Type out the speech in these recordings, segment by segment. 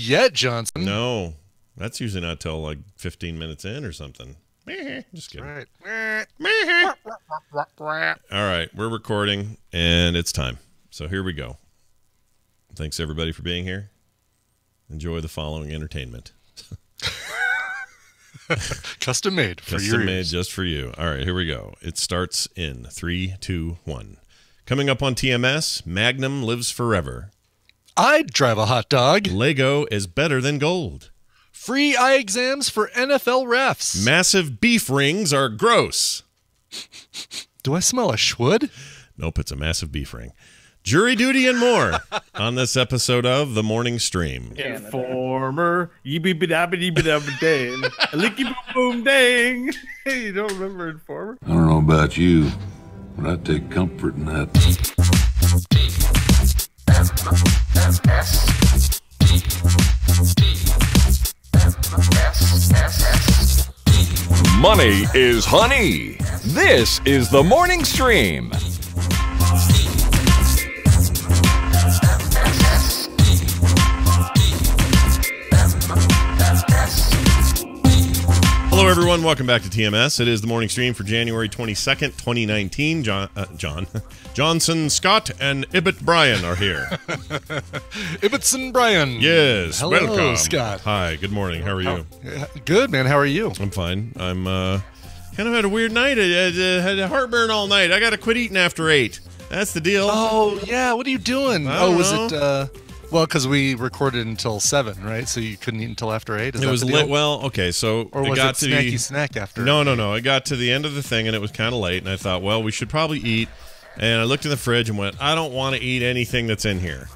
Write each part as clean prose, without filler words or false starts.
yet, Johnson. No, that's usually not till like 15 minutes in or something. Just kidding. Right. All right, we're recording, and it's time. So here we go. Thanks, everybody, for being here. Enjoy the following entertainment. Custom made for you. Custom made just for you. All right, here we go. It starts in 3, 2, 1. Coming up on TMS, Magnum lives forever. I'd drive a hot dog. Lego is better than gold. Free eye exams for NFL refs. Massive beef rings are gross. Do I smell a Shwood? Nope, it's a massive beef ring. Jury duty and more on this episode of The Morning Stream. Informer, yee-bee-bee-da-bee-dee-bee-da-bee-dang, licky-boom-boom-dang. Hey, you don't remember Informer? I don't know about you, but I take comfort in that. Money is honey. This is The Morning Stream. Hello, everyone. Welcome back to TMS. It is the morning stream for January 22nd, 2019. Johnson, Scott, and Ibbott Bryan are here. Ibbotson Bryan. Yes. Hello, welcome. Scott. Hi. Good morning. How are you? Good, man. How are you? I'm fine. I'm kind of had a weird night. I had a heartburn all night. I got to quit eating after 8. That's the deal. Oh, yeah. What are you doing? Was it... Well, because we recorded until 7, right? So you couldn't eat until after 8? Is it that was the deal? late. Well, okay, so or was it snacky snack after? No. It got to the end of the thing, and it was kind of late, and I thought, well, we should probably eat. And I looked in the fridge and went, I don't want to eat anything that's in here.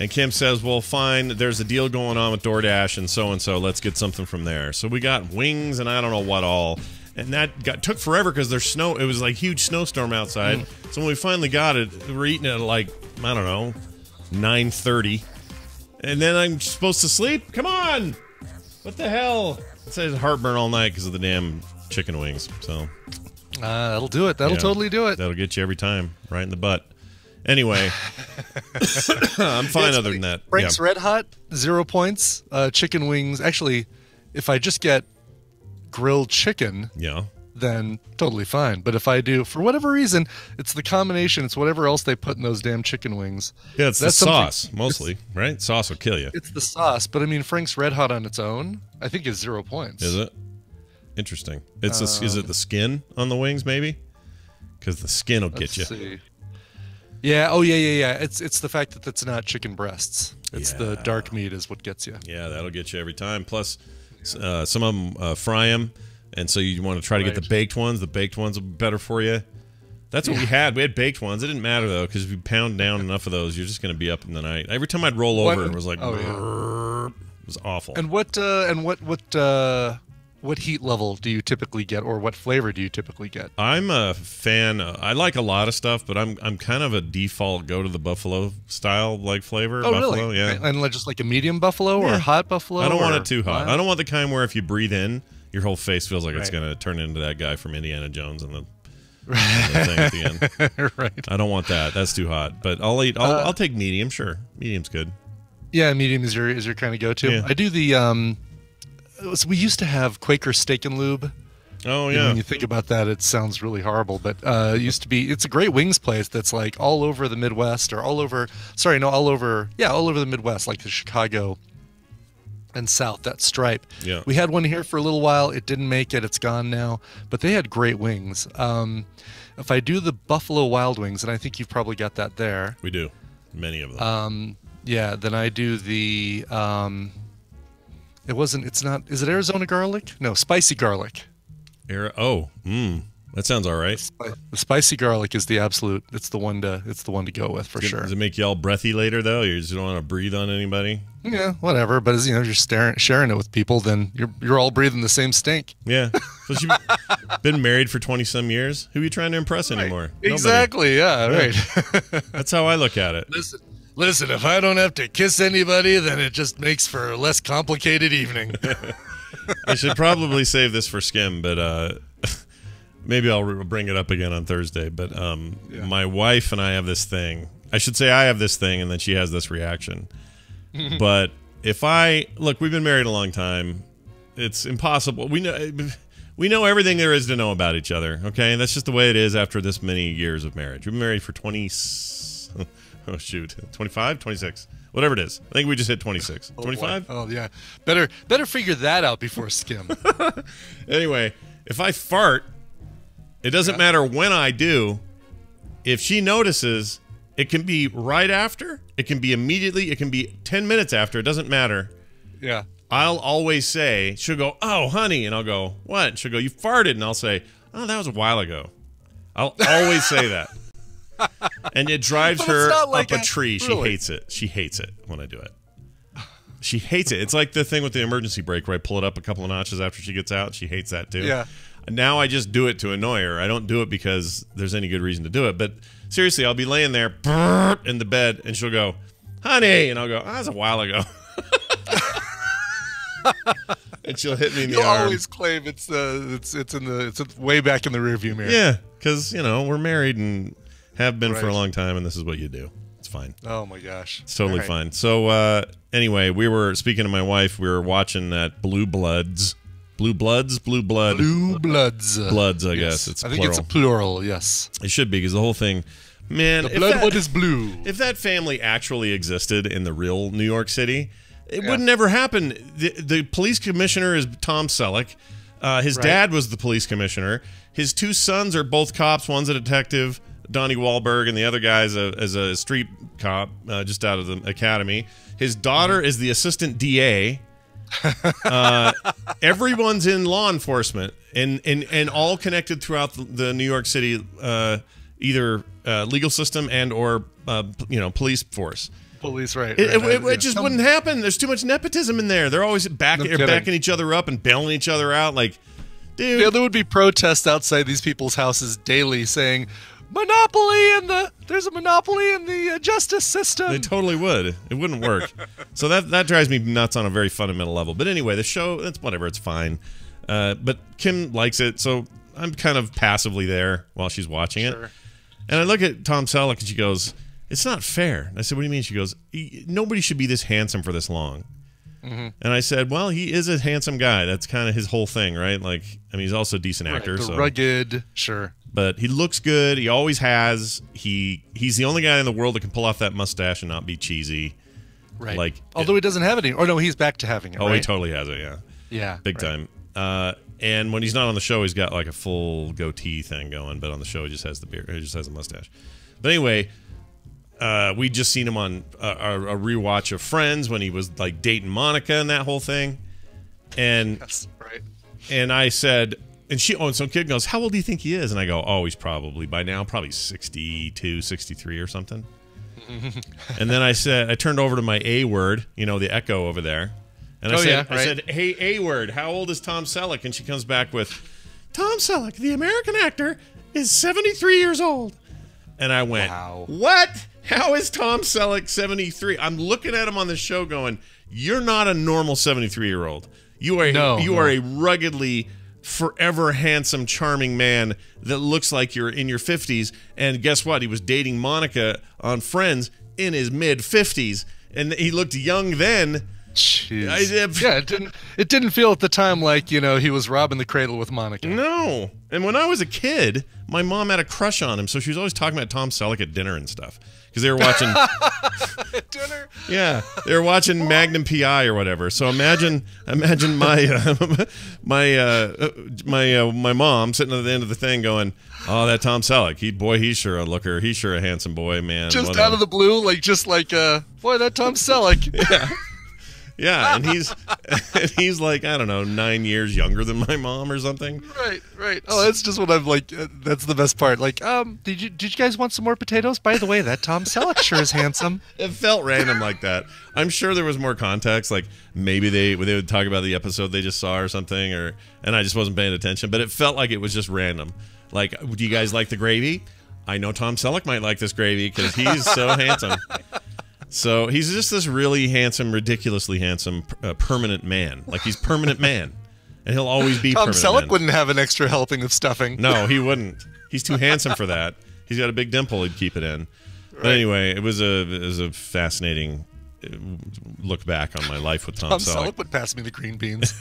And Kim says, well, fine, there's a deal going on with DoorDash and so. Let's get something from there. So we got wings and I don't know what all. And that took forever because there's snow. It was like a huge snowstorm outside. So when we finally got it, we were eating it at like, I don't know, 9:30. And then I'm supposed to sleep? Come on! What the hell? It says heartburn all night because of the damn chicken wings. So that'll do it. That'll totally do it. That'll get you every time, right in the butt. Anyway, I'm fine other than that. Frank's Red Hot, 0 points. Chicken wings. Actually, if I just get grilled chicken, then totally fine. But if I do, for whatever reason, it's the combination. It's whatever else they put in those damn chicken wings. Yeah, it's the sauce, mostly, right? Sauce will kill you. It's the sauce. But, I mean, Frank's Red Hot on its own, I think is 0 points. Is it? Interesting. Is it the skin on the wings, maybe? Because the skin will get you. See. Yeah. Oh, yeah. It's the fact that it's not chicken breasts. It's the dark meat is what gets you. Yeah, that'll get you every time. Plus, some of them fry them. And so you want to try to get the baked ones. The baked ones will be better for you. That's what we had. We had baked ones. It didn't matter, though, because if you pound down enough of those, you're just going to be up in the night. Every time I'd roll over, it was like, it was awful. And what heat level do you typically get, or what flavor do you typically get? I'm a fan. I like a lot of stuff, but I'm kind of a default go to the buffalo style like flavor. Oh, buffalo, really? Yeah. And just like a medium buffalo or a hot buffalo? I don't want it too hot. I don't want the kind where if you breathe in, your whole face feels like it's going to turn into that guy from Indiana Jones and the thing at the end. Right. I don't want that. That's too hot. But I'll take medium. Sure, medium's good. Yeah, medium is your kind of go-to. Yeah. I do the so we used to have Quaker Steak and Lube. Oh yeah. When you think about that, it sounds really horrible, but it used to be. It's a great wings place that's like all over the Midwest or all over the Midwest, like the Chicago and South, that stripe. Yeah. We had one here for a little while. It didn't make it. It's gone now. But they had great wings. If I do the Buffalo Wild Wings, and I think you've probably got that there. We do. Many of them. Then I do the is it Arizona garlic? No, spicy garlic. That sounds all right. The spicy garlic is the absolute. It's the one to go with for sure. Does it make you all breathy later though? You just don't want to breathe on anybody. Yeah, whatever. But as you know, if you're sharing it with people, then you're all breathing the same stink. Yeah. So you've been married for 20-some years. Who are you trying to impress anymore? Exactly. Yeah. Right. That's how I look at it. Listen. If I don't have to kiss anybody, then it just makes for a less complicated evening. I should probably save this for Skim, but maybe I'll bring it up again on Thursday. But my wife and I have this thing. I should say I have this thing, and then she has this reaction. But if look, we've been married a long time. It's impossible. We know everything there is to know about each other. Okay, that's just the way it is after this many years of marriage. We've been married for 25, 26, whatever it is. I think we just hit 26. 25? Oh yeah. Better figure that out before skim. Anyway, if I fart, it doesn't matter when I do. If she notices, it can be right after, it can be immediately, it can be 10 minutes after. It doesn't matter. Yeah. I'll always say, she'll go, "Oh, honey," and I'll go, "What?" And she'll go, "You farted," and I'll say, "Oh, that was a while ago." I'll always say that. And it drives her like up a tree. Really? She hates it. She hates it when I do it. She hates it. It's like the thing with the emergency brake where I pull it up a couple of notches after she gets out. She hates that too. Yeah. Now I just do it to annoy her. I don't do it because there's any good reason to do it. But seriously, I'll be laying there in the bed, and she'll go, "Honey," and I'll go, "Oh, that was a while ago." And she'll hit me in the arm. You always claim it's way back in the rearview mirror. Yeah, because we're married and have been for a long time, and this is what you do. It's fine. Oh my gosh, it's totally fine. So anyway, we were speaking to my wife. We were watching that Blue Bloods. I guess it's I think plural. it's a plural. Yes, it should be because the whole thing. Man, the blood one is blue. If that family actually existed in the real New York City, it would never happen. The police commissioner is Tom Selleck. His dad was the police commissioner. His two sons are both cops. One's a detective, Donnie Wahlberg, and the other guy's a street cop just out of the academy. His daughter is the assistant DA. Everyone's in law enforcement and all connected throughout the New York City either legal system and or police force. Police, right. It just wouldn't happen. There's too much nepotism in there. They're always backing each other up and bailing each other out. Like, dude. Yeah, there would be protests outside these people's houses daily saying, there's a monopoly in the justice system. They totally would. It wouldn't work. So that drives me nuts on a very fundamental level. But anyway, the show, it's whatever. It's fine. But Kim likes it, so I'm kind of passively there while she's watching it. And I look at Tom Selleck, and she goes, "It's not fair." And I said, "What do you mean?" She goes, "Nobody should be this handsome for this long." And I said, "Well, he is a handsome guy. That's kind of his whole thing, right? Like, I mean, he's also a decent actor. The rugged, sure. But he looks good. He always has. He's the only guy in the world that can pull off that mustache and not be cheesy. Right. Like, although he doesn't have it anymore. Oh, no, he's back to having it, he totally has it, yeah. Yeah. Big time. And when he's not on the show, he's got like a full goatee thing going. But on the show, he just has the beard. He just has a mustache. But anyway, we just seen him on a rewatch of Friends when he was like dating Monica and that whole thing. And and I said, and some kid goes, "How old do you think he is?" And I go, "Oh, he's probably 62, 63 or something." And then I turned over to my A word, the echo over there. And I said, "Hey, A word, how old is Tom Selleck?" And she comes back with, "Tom Selleck, the American actor, is 73 years old." And I went, "Wow. What? How is Tom Selleck 73? I'm looking at him on the show going, "You're not a normal 73-year-old. You are a ruggedly, forever handsome, charming man that looks like you're in your 50s. And guess what? He was dating Monica on Friends in his mid-50s. And he looked young then." Jeez. It didn't feel at the time like, he was robbing the cradle with Monica. No. And when I was a kid, my mom had a crush on him, so she was always talking about Tom Selleck at dinner and stuff. Because they were watching dinner. Yeah, they were watching Magnum PI or whatever. So imagine my my mom sitting at the end of the thing going, "Oh, that Tom Selleck, he's sure a looker. He's sure a handsome boy, man." Just out of the blue, boy, that Tom Selleck. Yeah. Yeah, and he's like, I don't know, 9 years younger than my mom or something. Right. Oh, that's just what I'm like. That's the best part. Like, did you guys want some more potatoes? By the way, that Tom Selleck sure is handsome. It felt random like that. I'm sure there was more context. Like maybe they would talk about the episode they just saw or something, and I just wasn't paying attention. But it felt like it was just random. Like, do you guys like the gravy? I know Tom Selleck might like this gravy because he's so handsome. So he's just this really handsome, ridiculously handsome, permanent man. Like, he's permanent man. And he'll always be Tom permanent Selleck man. wouldn't have an extra helping of stuffing. No, he wouldn't. He's too handsome for that. He's got a big dimple. He'd keep it in. Right. But anyway, it was a fascinating look back on my life with Tom Selleck. Selleck would pass me the green beans.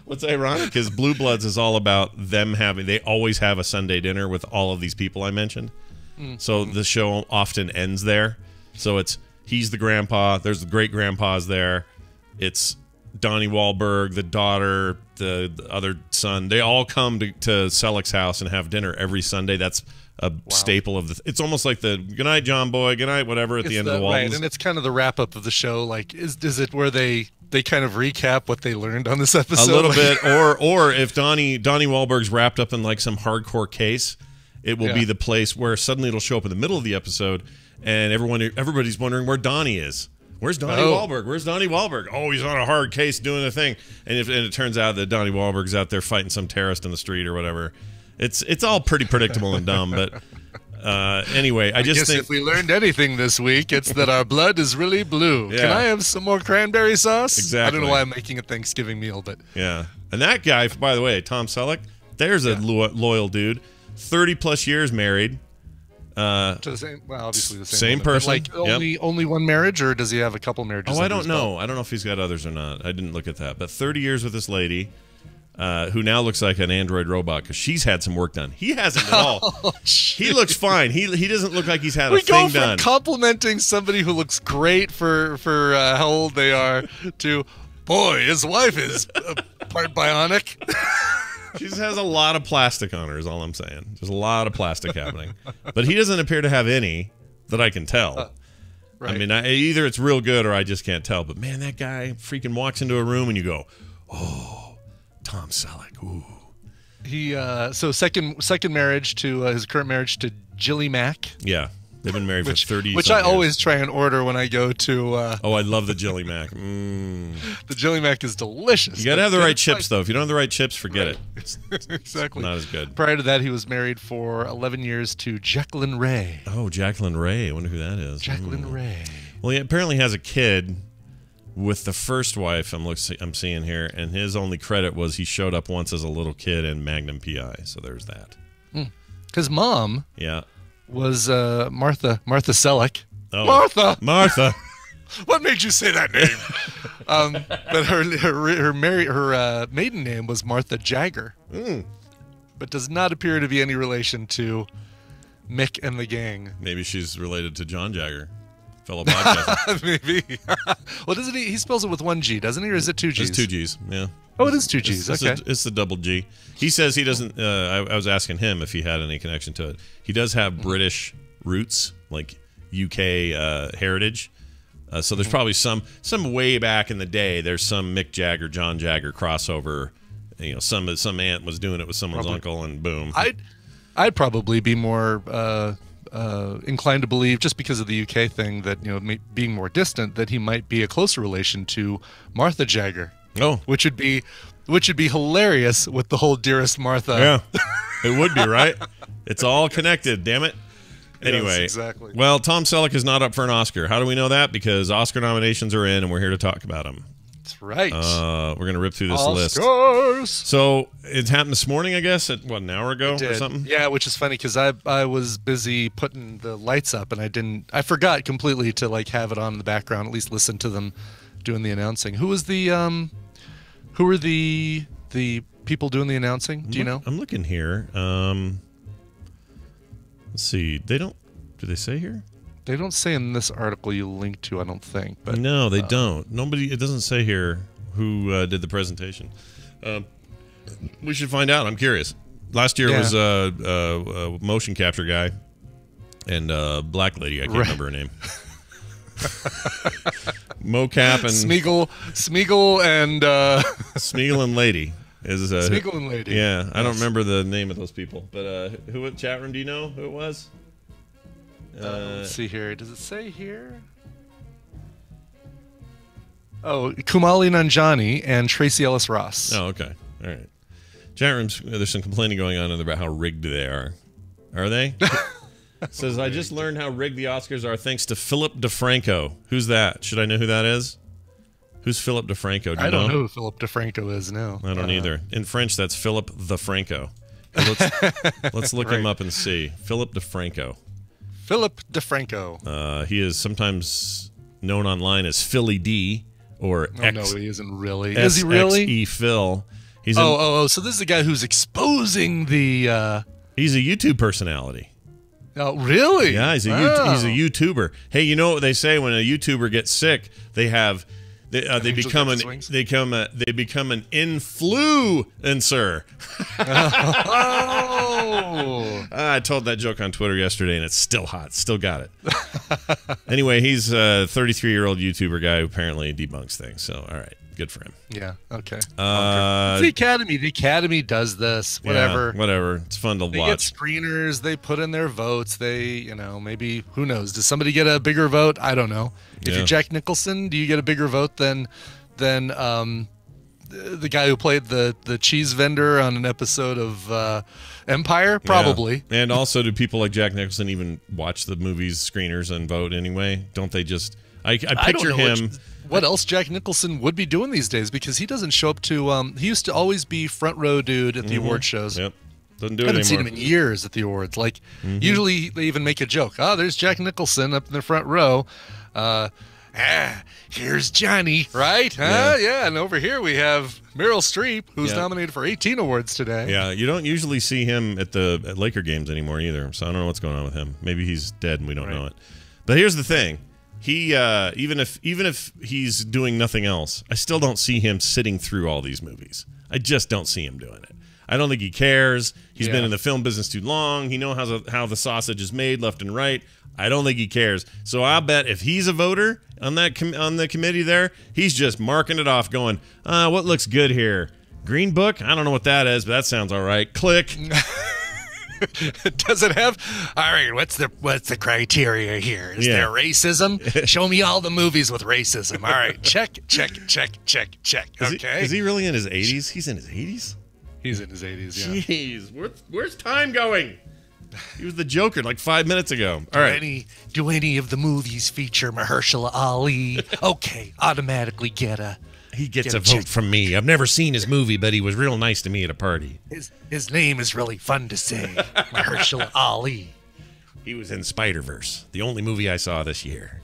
What's ironic is Blue Bloods is all about them they always have a Sunday dinner with all of these people I mentioned. So the show often ends there. So he's the grandpa, there's the great grandpas there. It's Donnie Wahlberg, the daughter, the other son. They all come to Selleck's house and have dinner every Sunday. That's a staple of it's almost like the good night, John Boy, good night, whatever at the end of the Waltons. Right, and it's kind of the wrap up of the show. Like, is it where they kind of recap what they learned on this episode? A little bit, or if Donnie Wahlberg's wrapped up in like some hardcore case, it will be the place where suddenly it'll show up in the middle of the episode, and everybody's wondering where Donnie is. Where's Donnie Wahlberg? Where's Donnie Wahlberg? Oh, he's on a hard case doing a thing. And it turns out that Donnie Wahlberg's out there fighting some terrorist in the street or whatever. It's all pretty predictable and dumb, but anyway, I just think if we learned anything this week, it's that our blood is really blue. Yeah. Can I have some more cranberry sauce? Exactly. I don't know why I'm making a Thanksgiving meal, but yeah. And that guy, by the way, Tom Selleck, there's a loyal dude, 30+ years married. To the same, well, obviously the same woman, person. like only one marriage, or does he have a couple marriages? Oh, I don't know. I don't know if he's got others or not. I didn't look at that. But 30 years with this lady, who now looks like an android robot because she's had some work done. He hasn't at all. He looks fine. He doesn't look like he's had a thing done. We go from complimenting somebody who looks great for how old they are to, boy, his wife is part bionic. She just has a lot of plastic on her, is all I'm saying. There's a lot of plastic happening. But he doesn't appear to have any that I can tell. Right. I mean, either it's real good or I just can't tell. But, man, that guy freaking walks into a room and you go, oh, Tom Selleck, ooh. He, so second marriage to his current marriage to Jilly Mack. Yeah. They've been married for 30 years. Which I always try and order when I go to... oh, I love the Jilly Mac. The Jilly Mac is delicious. You got to have the right chips, though. If you don't have the right chips, forget it. Exactly. It's not as good. Prior to that, he was married for 11 years to Jacqueline Ray. Oh, Jacqueline Ray. I wonder who that is. Jacqueline Ray. Well, he apparently has a kid with the first wife I'm seeing here, and his only credit was he showed up once as a little kid in Magnum P.I., so there's that. His mom... Yeah. Was Martha Selleck. Oh, Martha. What made you say that name? But her maiden name was Martha Jagger, but does not appear to be any relation to Mick and the gang. Maybe she's related to John Jagger, fellow podcaster. Maybe. Well, doesn't he spells it with one G, doesn't he, or is it two G's? It's two G's. Yeah. Oh, it is two G's. Okay. It's the double G. He says he doesn't. I was asking him if he had any connection to it. He does have British roots, like UK heritage. So there's probably some way back in the day. There's some Mick Jagger, John Jagger crossover. You know, some aunt was doing it with someone's uncle, and boom. I'd probably be more inclined to believe, just because of the UK thing, that being more distant, that he might be a closer relation to Martha Jagger. Oh, which would be hilarious with the whole Dearest Martha. Yeah, it would be, right? It's all connected, damn it. Anyway, yes, exactly. Well, Tom Selleck is not up for an Oscar. How do we know that? Because Oscar nominations are in, and we're here to talk about them. That's right. We're going to rip through this Oscars. list. So it happened this morning, I guess, an hour ago or something? Yeah, which is funny because I was busy putting the lights up, and I forgot completely to have it on in the background, at least listen to them doing the announcing. Who were the people doing the announcing? Do you know? I'm looking here. Let's see. Do they say here? They don't say in this article you linked to, I don't think. But no, they don't. It doesn't say here who did the presentation. We should find out. I'm curious. Last year was a motion capture guy and a black lady. I can't remember her name. Mocap and Smeagol and Smeagol and Lady is Smeagol and Lady. Yeah, yes. I don't remember the name of those people, but who in chat room? Do you know who it was? Let's see here. Does it say here? Oh, Kumali Nanjiani and Tracy Ellis Ross. Oh, okay, all right. Chat rooms. There's some complaining going on about how rigged they are. Are they? Says, I just learned how rigged the Oscars are thanks to Philip DeFranco. Who's that? Should I know who that is? Who's Philip DeFranco? Do you I don't know who Philip DeFranco is, no. I don't either. In French, that's Philip the Franco. Let's look him up and see. Philip DeFranco. Philip DeFranco. He is sometimes known online as Philly D or no, he isn't really. Is he really? XE Phil. He's so this is the guy who's exposing the. He's a YouTube personality. Oh, really? Yeah, he's a YouTuber. Hey, you know what they say when a YouTuber gets sick? They become an influencer. Oh. I told that joke on Twitter yesterday, and it's still hot. Still got it. Anyway, he's a 33-year-old YouTuber guy who apparently debunks things. So, all right, good for him. Yeah. Okay. It's the Academy. The Academy does this. Whatever. Yeah, whatever. It's fun to watch. They get screeners. They put in their votes. They, maybe, who knows? Does somebody get a bigger vote? I don't know. If you're Jack Nicholson, do you get a bigger vote than the guy who played the cheese vendor on an episode of Empire? Probably. Yeah. And also, do people like Jack Nicholson even watch the movies screeners and vote anyway? Don't they just? I picture him. What else Jack Nicholson would be doing these days, because he doesn't show up to. He used to always be front row dude at the award shows. Yep. Doesn't do it I haven't anymore. seen him in years at the awards. Like usually they even make a joke. Oh, there's Jack Nicholson up in the front row. Here's Johnny, right? Yeah. And over here we have Meryl Streep, who's nominated for 18 awards today. Yeah, you don't usually see him at Laker games anymore either. So I don't know what's going on with him. Maybe he's dead and we don't know it. But here's the thing. He even if he's doing nothing else, I still don't see him sitting through all these movies. I just don't see him doing it. I don't think he cares. He's been in the film business too long. He knows how the sausage is made left and right. I don't think he cares. So I'll bet if he's a voter on on the committee there, he's just marking it off, going, what looks good here? Green Book? I don't know what that is, but that sounds all right. Click. Does it have? All right, what's the criteria here? Is there racism? Show me all the movies with racism. All right, check. Okay. Is he really in his 80s? He's in his 80s? He's in his 80s, yeah. Jeez, where's time going? He was the Joker like 5 minutes ago. All right. Do any of the movies feature Mahershala Ali? Okay, automatically get a... He gets a vote from me. I've never seen his movie, but he was real nice to me at a party. His name is really fun to say. Mahershala Ali. He was in Spider-Verse, the only movie I saw this year.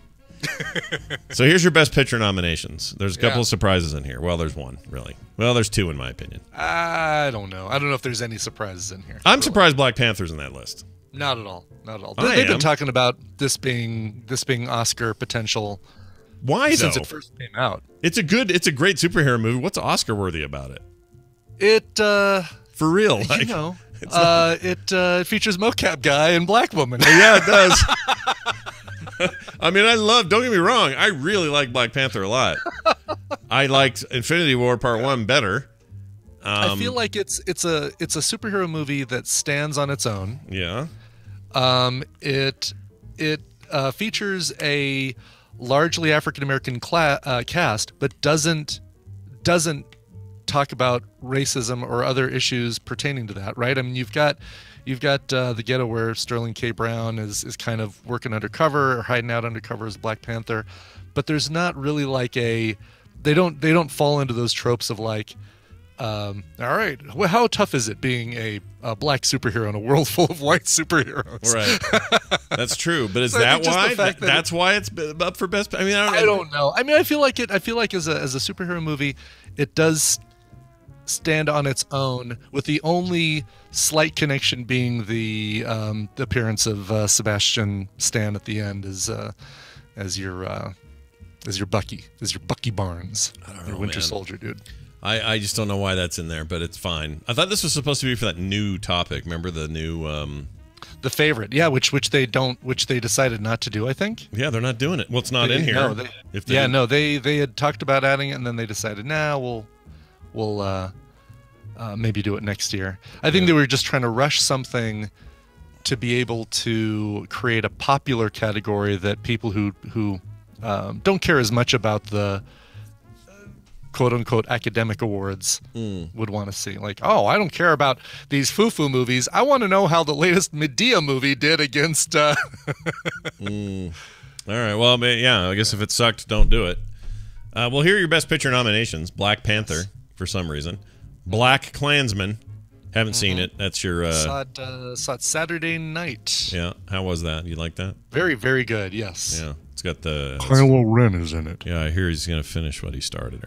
So here's your Best Picture nominations. There's a couple of surprises in here. Well, there's one, really. Well, there's two in my opinion. I don't know. I don't know if there's any surprises in here. I'm surprised Black Panther's in that list. Not at all. Not at all. They've been talking about this being Oscar potential. Why since though? It first came out. It's a great superhero movie. What's Oscar worthy about it? For real, like, it features mocap guy and black woman. Yeah, it does. I mean, don't get me wrong, I really like Black Panther a lot. I liked Infinity War Part 1 better. I feel like it's a superhero movie that stands on its own. Yeah. It features a largely African American cast, but doesn't talk about racism or other issues pertaining to that, right? I mean, you've got the Ghetto, where Sterling K. Brown is kind of working undercover or hiding out undercover as Black Panther, but there's not really like they don't fall into those tropes of like, all right, well, how tough is it being a black superhero in a world full of white superheroes? Right, that's true. But is that why? That's why it's up for best. I mean, I don't know. I mean, I feel like as a superhero movie, it does stand on its own, with the only slight connection being the appearance of Sebastian Stan at the end as your Bucky Barnes, I don't know, your Winter man. Soldier dude. I just don't know why that's in there, but it's fine. I thought this was supposed to be for that new topic. Remember the new The Favorite, yeah, which they decided not to do, I think. Yeah, they're not doing it. Well, it's not in here. No, they had talked about adding it, and then they decided, we'll maybe do it next year. I think they were just trying to rush something to be able to create a popular category that people who don't care as much about the quote-unquote academic awards would want to see. Like, oh, I don't care about these foo-foo movies. I want to know how the latest Medea movie did against... All right, well, yeah, I guess if it sucked, don't do it. Well, here are your Best Picture nominations. Black Panther, for some reason. Black Klansman, Haven't seen it. That's your... saw it Saturday night. Yeah. How was that? You like that? Very, very good, yes. Yeah. It's got the... Kylo Ren is in it. Yeah, I hear he's going to finish what he started.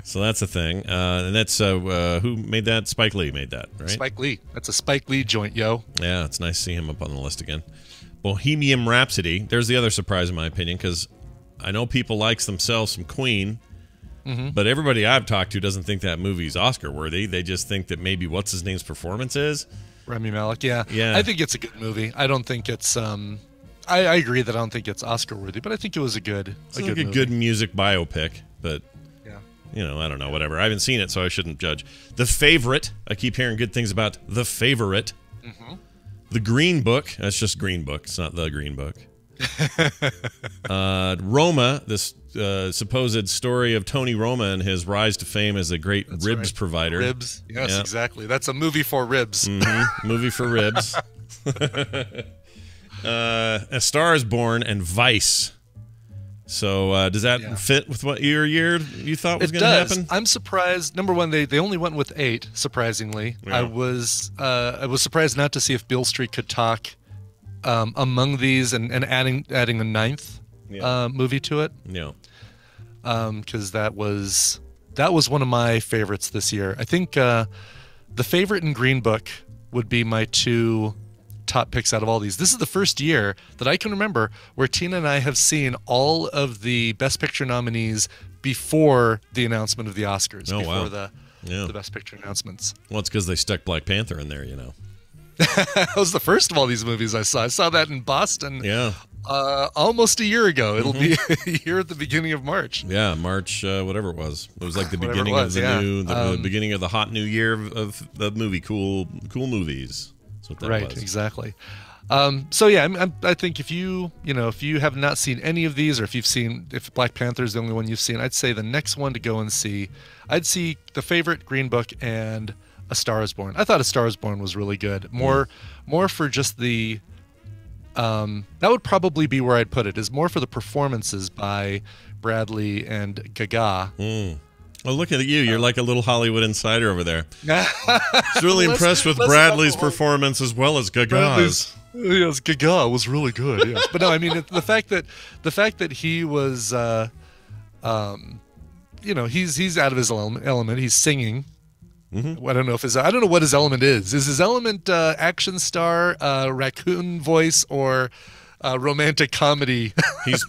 So that's a thing. And that's... who made that? Spike Lee made that, right? Spike Lee. That's a Spike Lee joint, yo. Yeah, it's nice to see him up on the list again. Bohemian Rhapsody. There's the other surprise, in my opinion, because I know people likes themselves some Queen... But everybody I've talked to doesn't think that movie's Oscar-worthy. They just think that maybe what's-his-name's performance is. Rami Malek, yeah. Yeah. I think it's a good movie. I don't think it's... I agree that I don't think it's Oscar-worthy, but I think it was a good movie. Good music biopic, but... Yeah. I don't know, whatever. I haven't seen it, so I shouldn't judge. The Favorite. I keep hearing good things about The Favorite. The Green Book. That's just Green Book. It's not The Green Book. Roma, this supposed story of Tony Roma and his rise to fame as a great ribs provider. Ribs, yes, exactly. That's a movie for ribs. Movie for ribs. A Star is Born and Vice. So does that fit with what year you thought was going to happen? I'm surprised. Number one, they only went with 8. Surprisingly, I was surprised not to see if Beale Street Could Talk among these and adding a 9th movie to it. Yeah. Because that was one of my favorites this year. I think The Favorite and Green Book would be my 2 top picks out of all these. This is the first year that I can remember where Tina and I have seen all of the Best Picture nominees before the announcement of the Oscars. Before the Best Picture announcements. Well, it's because they stuck Black Panther in there, That was the first of all these movies I saw. I saw that in Boston. Yeah. Almost a year ago. It'll be here at the beginning of March. Yeah, March, whatever it was. It was like the beginning of the beginning of the hot new year of the movie. Cool movies. That's what that was. Exactly. So yeah, I think if you have not seen any of these, or if Black Panther is the only one you've seen, I'd say the next one to go and see, I'd see The Favorite, Green Book, and A Star is Born. I thought A Star is Born was really good. More for just the that would probably be where I'd put it, is more for the performances by Bradley and Gaga. Well, look at you. You're like a little Hollywood insider over there. Just really impressed with Bradley's performance as well as Gaga's. Yes, Gaga was really good. Yes. But no, I mean the fact that he was he's out of his element. He's singing. I don't know what his element is. Is his element action star, raccoon voice, or romantic comedy? He's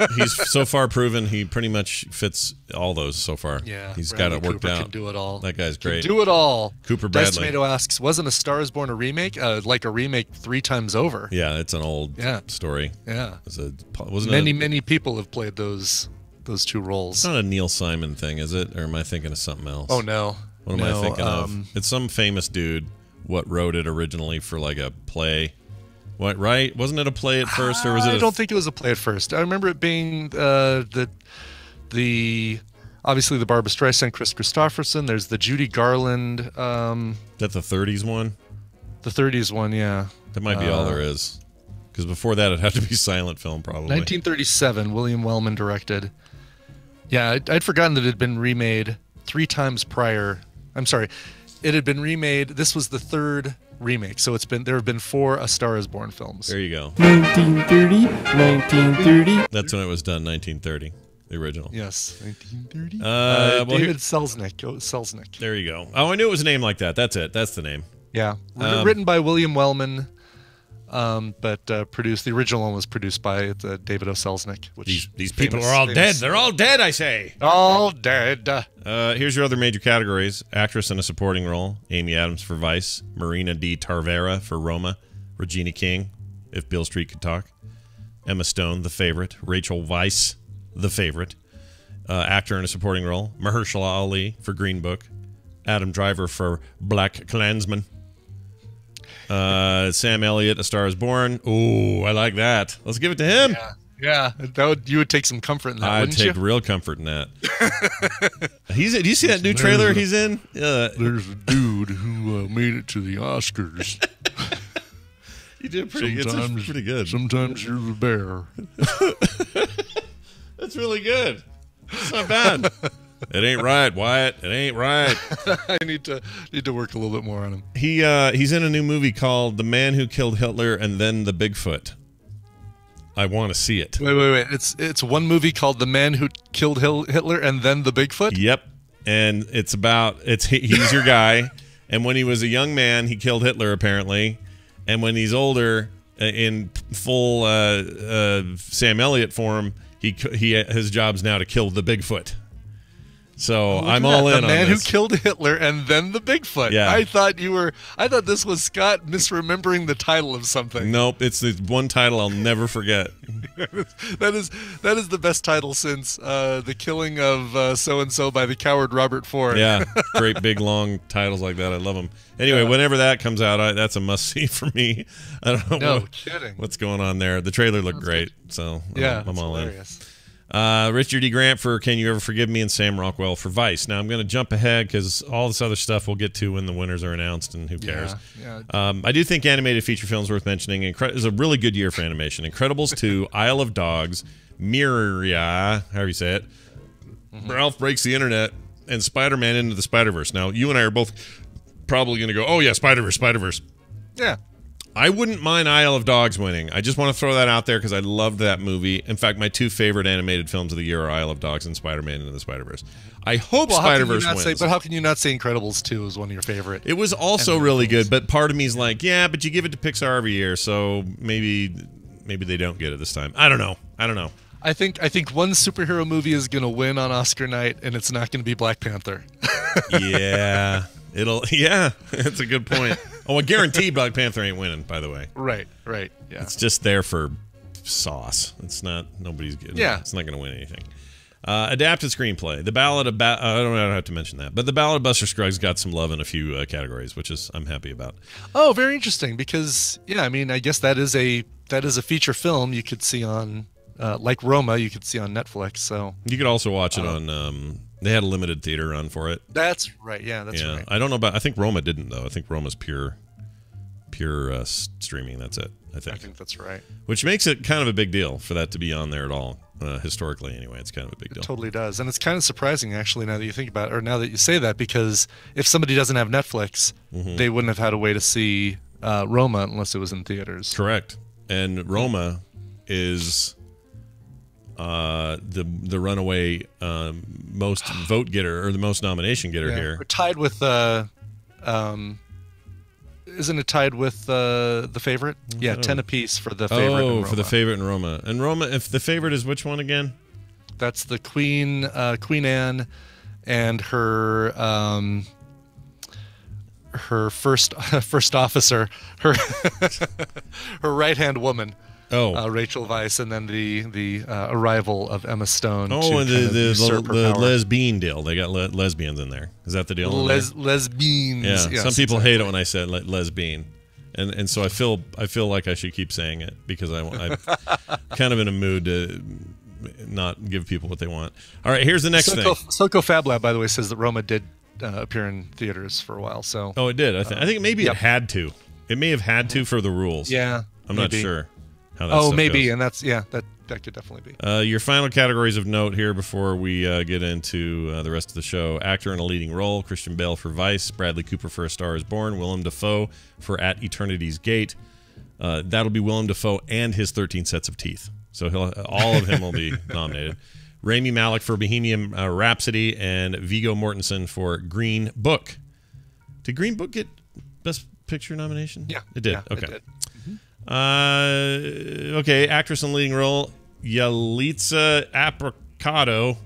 so far proven he pretty much fits all those so far. Yeah, he's got it worked out. Can do it all. That guy's great. Can do it all. Cooper Bradley. Dice Tomato asks, wasn't A Star is Born a remake? Like a remake 3 times over. Yeah, it's an old story. Yeah, many people have played those 2 roles. It's not a Neil Simon thing, is it? Or am I thinking of something else? Oh no. What am I thinking of? It's some famous dude. What wrote it originally for like a play? What, right? Wasn't it a play at first, or was it? I don't think it was a play at first. I remember it being the obviously the Barbra Streisand, Chris Christopherson. There's the Judy Garland. Is that the 30s one? The 30s one, yeah. That might be all there is. Because before that, it had to be silent film, probably. 1937, William Wellman directed. Yeah, I'd forgotten that it had been remade 3 times prior. I'm sorry, it had been remade. This was the 3rd remake, so there have been 4 A Star is Born films. There you go. 1930. That's when it was done. 1930, the original. Yes, 1930. David Selznick. There you go. Oh, I knew it was a name like that. That's it. That's the name. Yeah, written by William Wellman. But produced. The original one was produced by David O. Selznick. Which these people are all dead. They're all dead, I say. All dead. Here's your other major categories: actress in a supporting role, Amy Adams for Vice, Marina D. Tarvera for Roma, Regina King, If Beale Street Could Talk, Emma Stone, The Favorite, Rachel Weisz, The Favorite, actor in a supporting role, Mahershala Ali for Green Book, Adam Driver for Black Klansman. Sam Elliott, A Star is Born. Ooh, I like that. Let's give it to him. Yeah. You would take some comfort in that, wouldn't you? I'd take real comfort in that. Do you see that new trailer he's in? There's a dude who made it to the Oscars. You did pretty good. Sometimes you're the bear. That's really good. It's not bad. It ain't right, Wyatt. It ain't right. I need to work a little bit more on him. He's in a new movie called The Man Who Killed Hitler and Then the Bigfoot. I want to see it. Wait. It's one movie called The Man Who Killed Hitler and Then the Bigfoot? Yep. And he's your guy. And when he was a young man, he killed Hitler, apparently. And when he's older, in full Sam Elliott form, his job's now to kill the Bigfoot. So I'm all in on this. The Man Who Killed Hitler and Then the Bigfoot. Yeah. I thought this was Scott misremembering the title of something. Nope, it's the one title I'll never forget. That is the best title since The Killing of So and So by the coward Robert Ford. Yeah, great big long titles like that. I love them. Anyway, whenever that comes out, that's a must see for me. I don't know what's going on there. The trailer looked great, so I'm all hilarious. in. Richard E. Grant for Can You Ever Forgive Me, and Sam Rockwell for Vice. Now I'm going to jump ahead because all this other stuff we'll get to when the winners are announced, and who cares. I do think animated feature films worth mentioning. It was a really good year for animation. Incredibles 2, Isle of Dogs, Miria, however you say it, Ralph Breaks the Internet, and Spider-Man Into the Spider-Verse. Now you and I are both probably going to go, oh yeah, Spider-Verse. Yeah. I wouldn't mind Isle of Dogs winning. I just want to throw that out there because I loved that movie. In fact, my two favorite animated films of the year are Isle of Dogs and Spider-Man Into the Spider-Verse. I hope Spider-Verse wins. But how can you not say Incredibles 2 is one of your favorite? It was also really good, but part of me is like, yeah, but you give it to Pixar every year, so maybe they don't get it this time. I don't know. I think one superhero movie is going to win on Oscar night, and it's not going to be Black Panther. Yeah. That's a good point. Oh, I guarantee Black Panther ain't winning, by the way. Right, yeah. It's just there for sauce. It's not, nobody's getting it's not going to win anything. Adapted screenplay. The Ballad of, I don't have to mention that, but The Ballad of Buster Scruggs got some love in a few categories, which is I'm happy about. Oh, very interesting, because, I guess that is a feature film you could see on, like Roma, you could see on Netflix, so. You could also watch it on, they had a limited theater run for it. That's right. Yeah, that's right. I don't know about. I think Roma didn't though. I think Roma's pure streaming. That's it. I think that's right. Which makes it kind of a big deal for that to be on there at all. Historically, anyway, it's kind of a big deal. It totally does, and it's kind of surprising actually now that you think about it, or now that you say that, because if somebody doesn't have Netflix, they wouldn't have had a way to see Roma unless it was in theaters. Correct. And Roma is. The runaway most vote getter or the most nomination getter here. We're tied with isn't it tied with the favorite? Yeah, 10 apiece for the favorite. Oh, for the favorite in Roma. And Roma, if the favorite is which one again? That's the Queen Anne and her first officer, her right hand woman. Rachel Weisz, and then the arrival of Emma Stone. Oh, and the lesbian deal. They got lesbians in there. Is that the deal? Lesbians. Yeah. Yes, some people hate it when I said lesbian, and so I feel like I should keep saying it because I'm kind of in a mood to not give people what they want. All right, here's the next thing. Soko Fab Lab, by the way, says that Roma did appear in theaters for a while. So. Oh, it did. I think maybe it had to. It may have had to for the rules. Yeah. I'm not sure. Maybe, goes. And that's that could definitely be. Your final categories of note here before we get into the rest of the show: actor in a leading role, Christian Bale for Vice, Bradley Cooper for A Star Is Born, Willem Dafoe for At Eternity's Gate. That'll be Willem Dafoe and his 13 sets of teeth, so all of him will be nominated. Rami Malek for Bohemian Rhapsody, and Viggo Mortensen for Green Book. Did Green Book get Best Picture nomination? Yeah, it did. Yeah, okay. It did. Okay, actress in leading role, Yalitza Aparicio.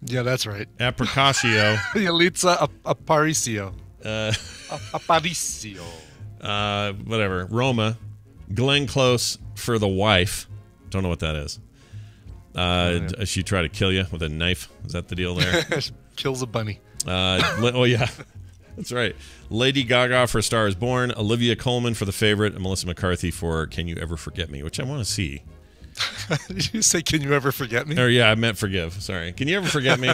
Yeah, that's right. Aparicio. Yalitza Aparicio. Aparicio. Whatever. Roma. Glenn Close for The Wife. Don't know what that is. Does she try to kill you with a knife? Is that the deal there? Kills a bunny. Oh, yeah. That's right. Lady Gaga for A Star Is Born, Olivia Colman for The Favorite, and Melissa McCarthy for Can You Ever Forget Me, which I want to see. Did you say Can You Ever Forget Me? Or yeah, I meant forgive. Sorry. Can you ever forget me?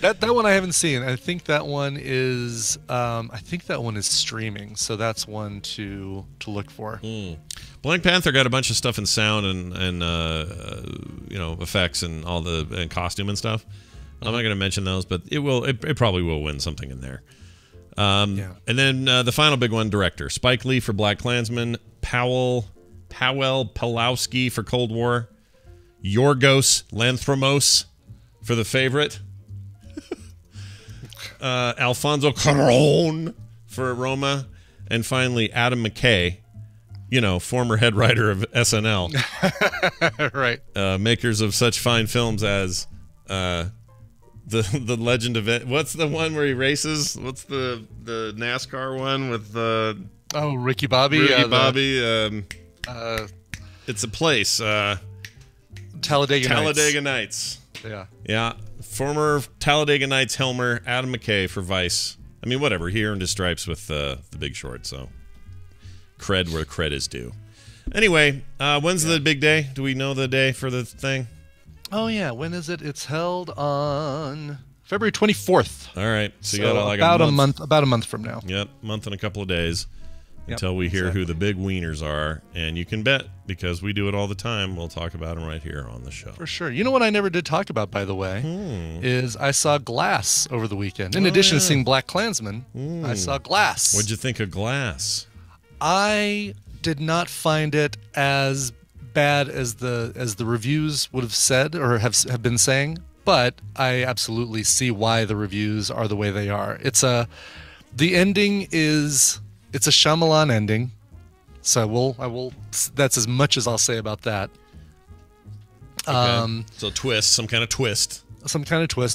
That one I haven't seen. I think that one is streaming, so that's one to look for. Black Panther got a bunch of stuff in sound and effects and all and costume and stuff. I'm not going to mention those, but it probably will win something in there. And then the final big one, director Spike Lee for BlacKkKlansman, Powell Pawlowski for Cold War, Yorgos Lanthimos for The Favorite, Alfonso Cuarón for Roma, and finally Adam McKay, former head writer of SNL, right? Makers of such fine films as the Legend of It. What's the one where he races? What's the NASCAR one with Ricky Bobby? It's a place. Talladega Nights. Yeah. Former Talladega Nights Helmer, Adam McKay for Vice. I mean, whatever. He earned his stripes with The Big Short, so cred where cred is due. Anyway, when's the big day? Do we know the day for the thing? Oh, yeah. When is it? It's held on February 24th. All right. So you got about a month from now. Yep, month and a couple of days until we hear who the big wieners are. And you can bet, because we do it all the time, we'll talk about them right here on the show. For sure. You know what I never did talk about, by the way, is I saw Glass over the weekend. In addition to seeing BlacKkKlansman, I saw Glass. What'd you think of Glass? I did not find it as bad as the reviews would have said or have been saying, but I absolutely see why the reviews are the way they are. The ending is a Shyamalan ending, so I will. That's as much as I'll say about that. Okay. So twist, some kind of twist.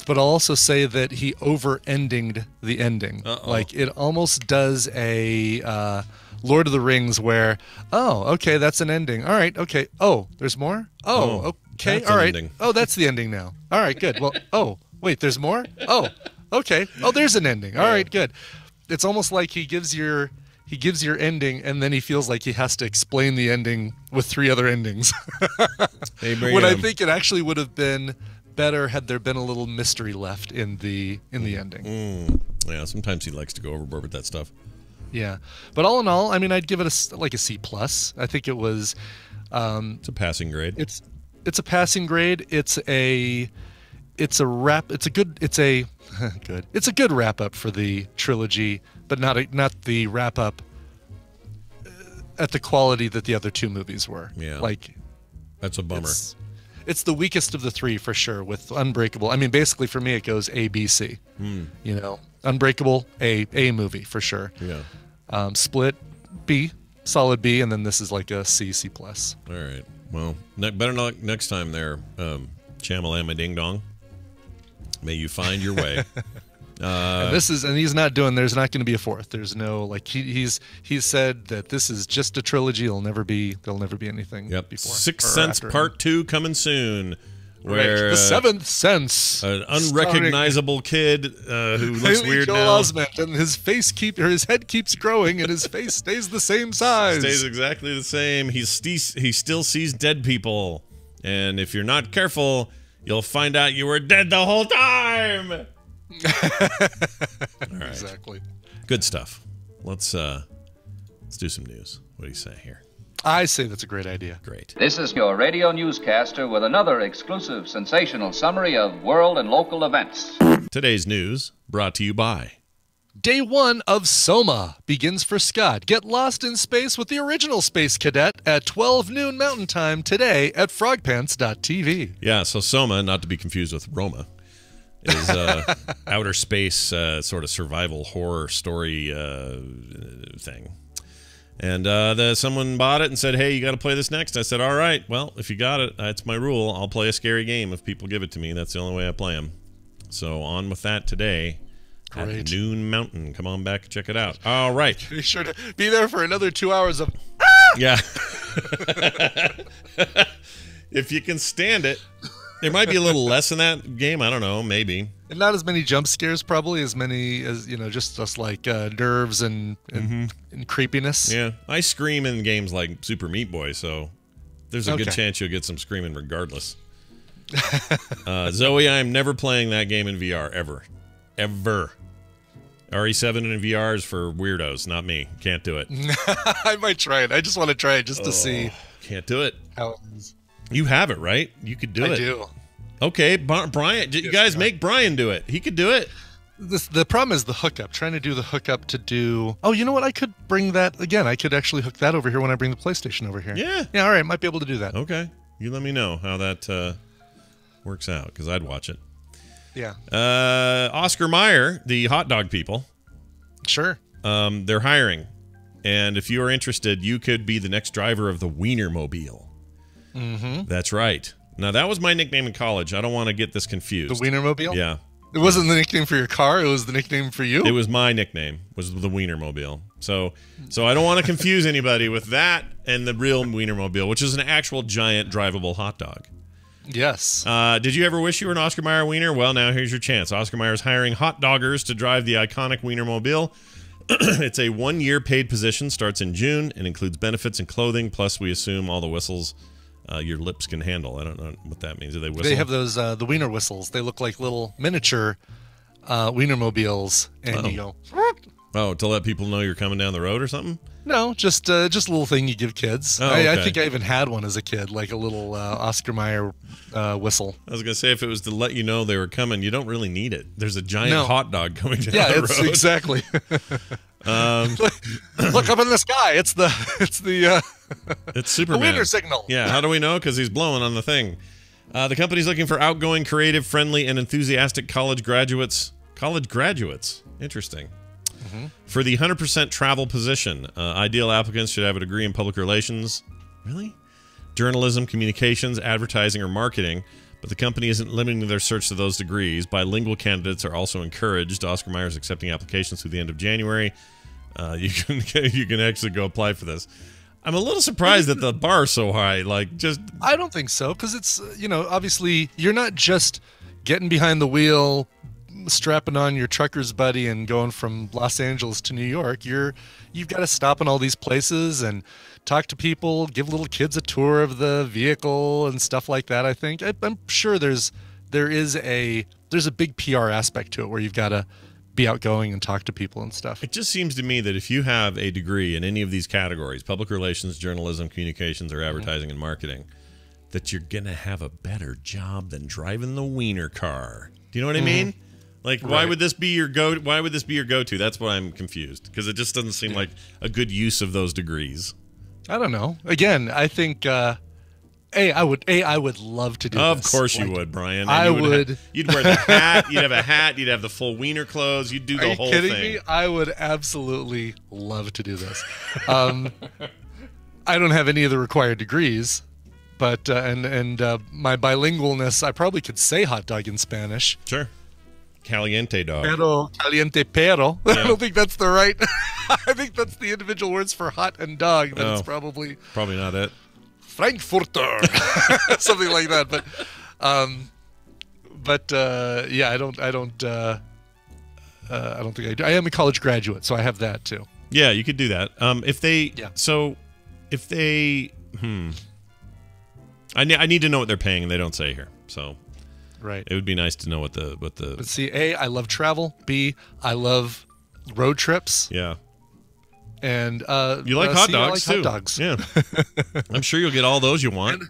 But I'll also say that he over-endinged the ending. Like it almost does a Lord of the Rings where, okay, that's an ending. All right, okay. Oh, there's more? Okay, all right. Ending. Oh, that's the ending now. All right, good. Well, wait, there's more? Oh, okay. Oh, there's an ending. All right, good. It's almost like he gives your ending, and then he feels like he has to explain the ending with 3 other endings. When I think it actually would have been better had there been a little mystery left in the ending. Yeah, sometimes he likes to go overboard with that stuff. Yeah, but all in all, I mean, I'd give it a C+. I think it was. It's a passing grade. It's a passing grade. It's a good wrap up for the trilogy, but not the wrap up at the quality that the other 2 movies were. Yeah, like that's a bummer. It's the weakest of the 3 for sure. With Unbreakable, I mean, basically for me it goes A, B, C. Unbreakable, A movie for sure. Yeah. Split, B, solid B, and then this is like a C+. All right. Well, better luck next time there, Chamalama Ding Dong. May you find your way. And he's not doing. There's not going to be a 4th. There's no he's said that this is just a trilogy. There'll never be anything. Yep. Before. Sixth Sense Part 2 coming soon. Where the Seventh Sense, an unrecognizable kid who looks weird Joel now, Osment, and his head keeps growing, and his face stays the same size. Stays exactly the same. He still sees dead people, and if you're not careful, you'll find out you were dead the whole time. All right. Exactly. Good stuff. Let's do some news. What do you say here? I say that's a great idea. Great. This is your radio newscaster with another exclusive sensational summary of world and local events. Today's news brought to you by Day 1 of Soma begins for Scott. Get lost in space with the original Space Cadet at 12 noon Mountain Time today at frogpants.tv. Yeah, so Soma, not to be confused with Roma, is outer space sort of survival horror story thing. And someone bought it and said, hey, you got to play this next. I said, all right, well, if you got it, that's my rule. I'll play a scary game if people give it to me. That's the only way I play them. So on with that today at Noon Mountain. Come on back and check it out. All right. Be sure to be there for another 2 hours of... Yeah. If you can stand it. There might be a little less in that game. I don't know. Maybe. And not as many jump scares, probably, as many as, just like nerves and creepiness. Yeah. I scream in games like Super Meat Boy, so there's a good chance you'll get some screaming regardless. Zoe, I am never playing that game in VR, ever. RE7 in VR is for weirdos, not me. Can't do it. I might try it. I just want to try it just to see. Can't do it. How it is. You have it, right? You could do it. I do. Okay, Brian, you guys make Brian do it. He could do it. The problem is the hookup. Trying to do the hookup to do... Oh, you know what? I could bring that... Again, I could actually hook that over here when I bring the PlayStation over here. Yeah. Yeah, all right. Might be able to do that. Okay. You let me know how that works out, because I'd watch it. Yeah. Oscar Mayer, the hot dog people. Sure. They're hiring. And if you are interested, you could be the next driver of the Wienermobile. Mm-hmm. That's right. Now, that was my nickname in college. I don't want to get this confused. The Wienermobile? Yeah. It wasn't the nickname for your car. It was the nickname for you? It was my nickname, was the Wienermobile. So I don't want to confuse anybody with that and the real Wienermobile, which is an actual giant drivable hot dog. Yes. Did you ever wish you were an Oscar Mayer wiener? Well, now here's your chance. Oscar Mayer is hiring hot doggers to drive the iconic Wienermobile. It's a 1-year paid position, starts in June, and includes benefits and clothing, plus we assume all the whistles your lips can handle. I don't know what that means. Do they whistle? They have those, the wiener whistles. They look like little miniature Wienermobiles, and you go... Oh, to let people know you're coming down the road or something? No, just a little thing you give kids. Oh, okay. I think I even had one as a kid, like a little Oscar Mayer whistle. I was going to say, if it was to let you know they were coming, you don't really need it. There's a giant hot dog coming down the road. Yeah, exactly. Look up in the sky. It's Superman. The wiener signal. Yeah, how do we know? Because he's blowing on the thing. The company's looking for outgoing, creative, friendly, and enthusiastic college graduates. College graduates. Interesting. For the 100% travel position, ideal applicants should have a degree in public relations. Really? Journalism, communications, advertising, or marketing. But the company isn't limiting their search to those degrees. Bilingual candidates are also encouraged. Oscar Mayer is accepting applications through the end of January. You can actually go apply for this. I'm a little surprised that the bar is so high. I don't think so, because it's, obviously you're not just getting behind the wheel, strapping on your trucker's buddy and going from Los Angeles to New York. You've got to stop in all these places and talk to people, give little kids a tour of the vehicle and stuff like that. I think I'm sure there's a big PR aspect to it where you've got to be outgoing and talk to people and stuff. It just seems to me that if you have a degree in any of these categories, public relations, journalism, communications, or advertising and marketing, that you're gonna have a better job than driving the wiener car. Do you know what I mean? Why would this be your go-to? That's why I'm confused, because it just doesn't seem like a good use of those degrees. I don't know. Again, I think I would love to do this. Of course you would, Brian. And you'd wear the hat, you'd have a hat, you'd have the full wiener clothes, you'd do the whole thing. Are you kidding me? I would absolutely love to do this. I don't have any of the required degrees, but and my bilingualness, I probably could say hot dog in Spanish. Sure. Caliente dog. Pero, caliente pero. Yeah. I don't think that's the right... I think that's the individual words for hot and dog. It's probably not it. Frankfurter. Something like that. But yeah, I don't think I do. I am a college graduate, so I have that too. Yeah, you could do that. I need to know what they're paying, and they don't say here. So right, it would be nice to know what the. But see, A, I love travel. B, I love road trips. Yeah. And you like hot dogs too. Hot dogs. Yeah. I'm sure you'll get all those you want.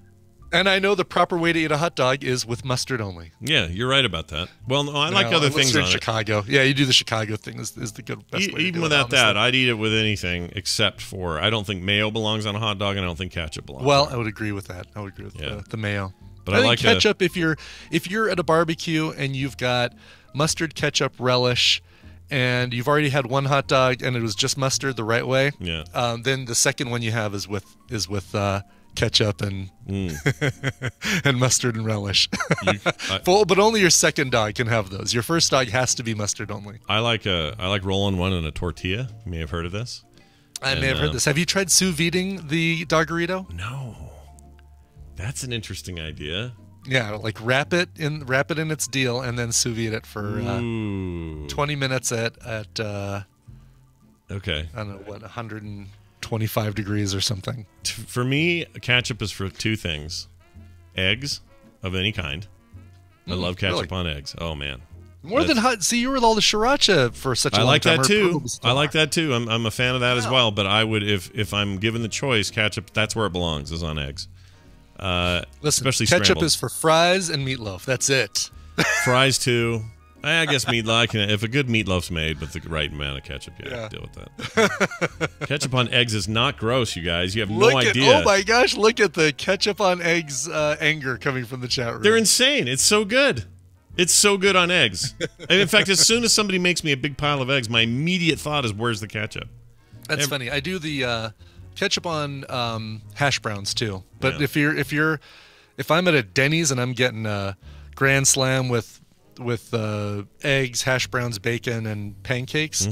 And I know the proper way to eat a hot dog is with mustard only. Yeah, you're right about that. Well, no, I like other things on Chicago. Yeah, you do the Chicago thing is the good best way to even do without it, that, I'd eat it with anything except for I don't think mayo belongs on a hot dog, and I don't think ketchup belongs. Well, I would agree with that. I would agree with the mayo. But I think ketchup, if you're at a barbecue and you've got mustard, ketchup, relish, and you've already had one hot dog and it was just mustard the right way, then the second one you have is with ketchup and and mustard and relish. But only your second dog can have those. Your first dog has to be mustard only. I like rolling one in a tortilla. You may have heard of this. I may have heard this. Have you tried sous videing the Doggerito? No. That's an interesting idea. Yeah, like wrap it in its deal and then sous vide it for 20 minutes at okay. I don't know what, 125 degrees or something. For me, ketchup is for two things: eggs of any kind. I love ketchup on eggs. Oh, man. More than hot. See, you were with all the sriracha for such a long time. I like that too. I'm a fan of that as well. But I would, if I'm given the choice, ketchup, that's where it belongs, is on eggs. Listen, especially ketchup scrambled. is for fries and meatloaf. That's it. Fries too. I guess meatloaf. If a good meatloaf's made with the right amount of ketchup, deal with that. Ketchup on eggs is not gross, you guys. You have no idea. Oh my gosh! Look at the ketchup on eggs anger coming from the chat room. They're insane. It's so good. It's so good on eggs. And in fact, as soon as somebody makes me a big pile of eggs, my immediate thought is, "Where's the ketchup?" That's funny. I do the ketchup on hash browns too. But if I'm at a Denny's and I'm getting a Grand Slam with eggs, hash browns, bacon, and pancakes,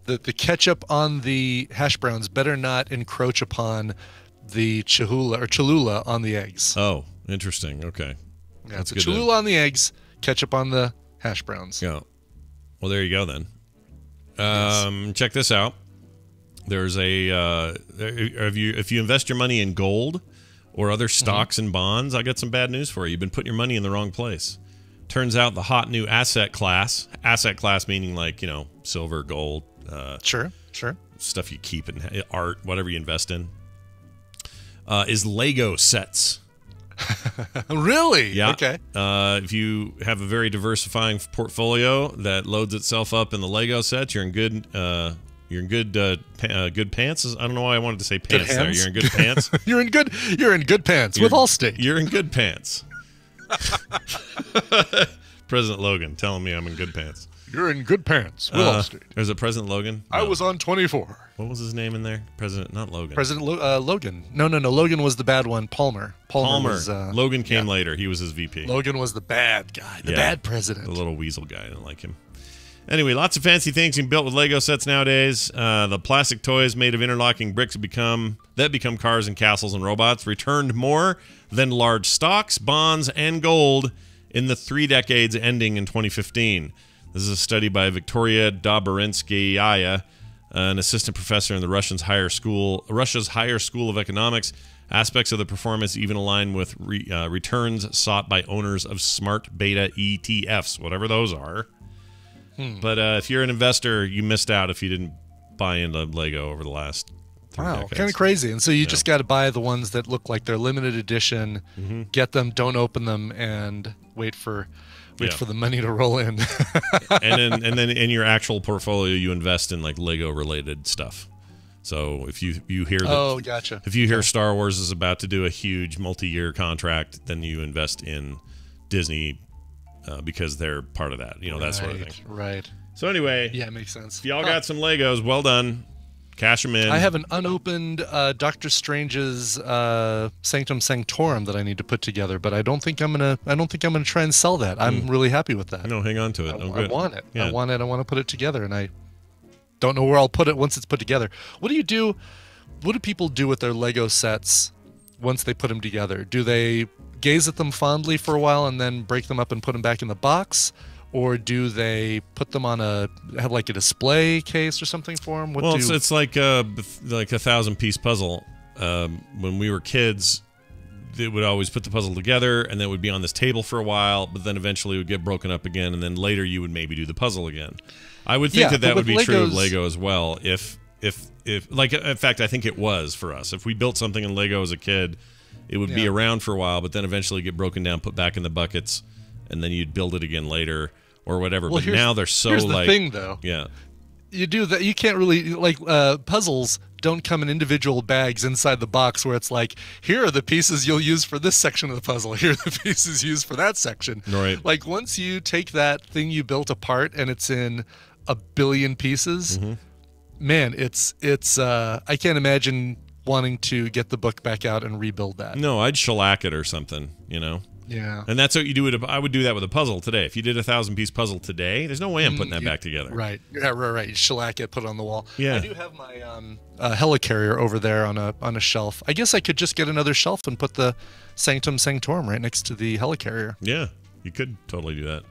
the ketchup on the hash browns better not encroach upon the Cholula on the eggs. Oh, interesting. Okay. Yeah, that's it's a Cholula on the eggs, ketchup on the hash browns. Yeah. Well, there you go then. Check this out. There's if you invest your money in gold or other stocks and bonds, I got some bad news for you. You've been putting your money in the wrong place. Turns out the hot new asset class meaning like, silver, gold, sure, stuff you keep in art, whatever you invest in, is Lego sets. Really? Yeah. Okay. If you have a very diversifying portfolio that loads itself up in the Lego sets, you're in good. Good pants. I don't know why I wanted to say pants there. You're in good pants. You're in good pants with Allstate. You're in good pants. President Logan telling me I'm in good pants. You're in good pants with Allstate. There's a President Logan. No. I was on 24. What was his name in there? Not Logan. President Logan. No. Logan was the bad one. Palmer. Was, Logan came later. He was his VP. Logan was the bad guy. The bad president. The little weasel guy. I didn't like him. Anyway, lots of fancy things being built with Lego sets nowadays. The plastic toys made of interlocking bricks become cars and castles and robots returned more than large stocks, bonds, and gold in the 3 decades ending in 2015. This is a study by Victoria Dobrinskaya, an assistant professor in the Russia's Higher School of Economics. Aspects of the performance even align with returns sought by owners of smart beta ETFs, whatever those are. But if you're an investor, you missed out if you didn't buy into Lego over the last 3 decades. Kind of crazy. And so you just got to buy the ones that look like they're limited edition, get them, don't open them, and wait for the money to roll in. and then in your actual portfolio, you invest in like Lego related stuff. So if you hear that, gotcha. If you hear Star Wars is about to do a huge multi-year contract, then you invest in Disney. Because they're part of that, that sort of thing. Right. So anyway, yeah, it makes sense. If y'all got some Legos, well done. Cash them in. I have an unopened Doctor Strange's Sanctum Sanctorum that I need to put together, but I don't think I'm gonna try and sell that. I'm really happy with that. No, hang on to it. I want it. Yeah. I want to put it together, and I don't know where I'll put it once it's put together. What do people do with their Lego sets once they put them together? Do they gaze at them fondly for a while and then break them up and put them back in the box, or do they put them on have like a display case or something for them? It's like a 1,000-piece puzzle. When we were kids, they would always put the puzzle together, and then it would be on this table for a while, but then eventually it would get broken up again, and then later you would maybe do the puzzle again. I would think that would be true of Lego as well. If like, in fact, I think it was for us. If we built something in Lego as a kid, it would be around for a while, but then eventually get broken down, put back in the buckets, and then you'd build it again later or whatever. Well, but now they're so here's the thing, though. Yeah. You do that. You can't really, puzzles don't come in individual bags inside the box where it's like, here are the pieces you'll use for this section of the puzzle. Here are the pieces used for that section. Right. Like, once you take that thing you built apart and it's in 1 billion pieces, man, it's I can't imagine wanting to get the book back out and rebuild that. No, I'd shellac it or something, Yeah. And that's what you do. I would do that with a puzzle today. If you did a 1,000-piece puzzle today, there's no way I'm putting that back together. Right. Yeah, right. You shellac it, put it on the wall. Yeah. I do have my helicarrier over there on a shelf. I guess I could just get another shelf and put the Sanctum Sanctorum right next to the helicarrier. Yeah, you could totally do that.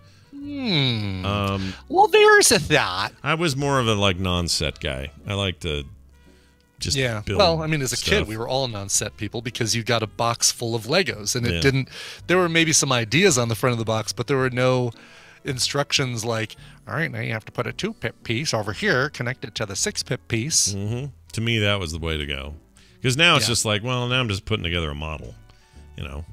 Well, there's a thought. I was more of a non-set guy. I like to just build well, I mean, as a stuff. kid, we were all non-set people because you got a box full of Legos, and it didn't. There were maybe some ideas on the front of the box, but there were no instructions like, all right, now you have to put a 2-pip piece over here, connect it to the 6-pip piece. To me, that was the way to go. Because now it's just like, well, now I'm just putting together a model.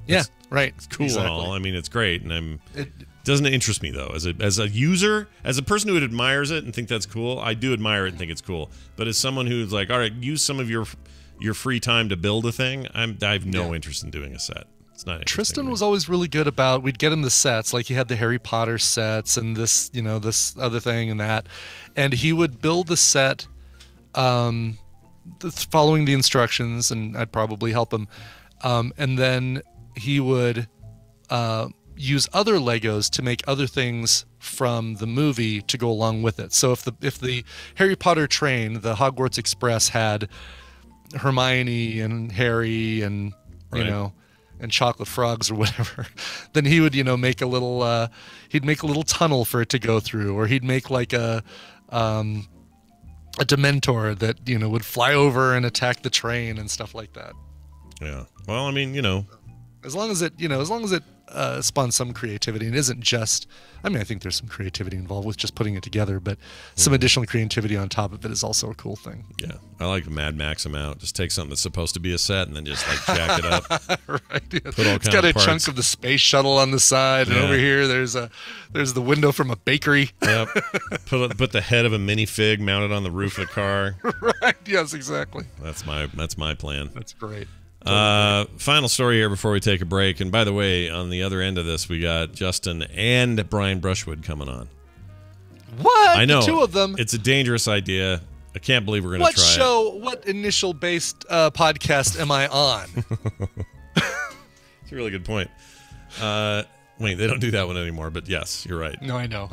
Yeah, right. It's cool and all. I mean, it's great, and it doesn't interest me though. As a user, as a person who admires it and think that's cool, I do admire it and think it's cool. But as someone who's like, all right, use some of your free time to build a thing, I have no interest in doing a set. It's not. Tristan was always really good about. We'd get him the sets, like he had the Harry Potter sets and this, this other thing and that, and he would build the set, following the instructions, and I'd probably help him. And then he would use other Legos to make other things from the movie to go along with it. So if the Harry Potter train, the Hogwarts Express, had Hermione and Harry and and chocolate frogs or whatever, then he would make a little tunnel for it to go through, or he'd make like a Dementor that would fly over and attack the train and stuff like that. Yeah. Well, I mean, as long as it spawns some creativity and isn't just. I mean, I think there's some creativity involved with just putting it together, but some additional creativity on top of it is also a cool thing. Yeah, I like to Mad Max out. Just take something that's supposed to be a set and then just like jack it up. Right. Yeah. Put all it's got a parts. Chunk of the space shuttle on the side, and over here there's the window from a bakery. Yep. Put the head of a minifig mounted on the roof of the car. Right. Yes, exactly. That's my plan. That's great. Final story here before we take a break. And by the way, on the other end of this, we got Justin and Brian Brushwood coming on. What? I know. The two of them? It's a dangerous idea. I can't believe we're going to try it. What initial-based podcast am I on? It's a really good point. Wait, they don't do that one anymore, but yes, you're right. No, I know.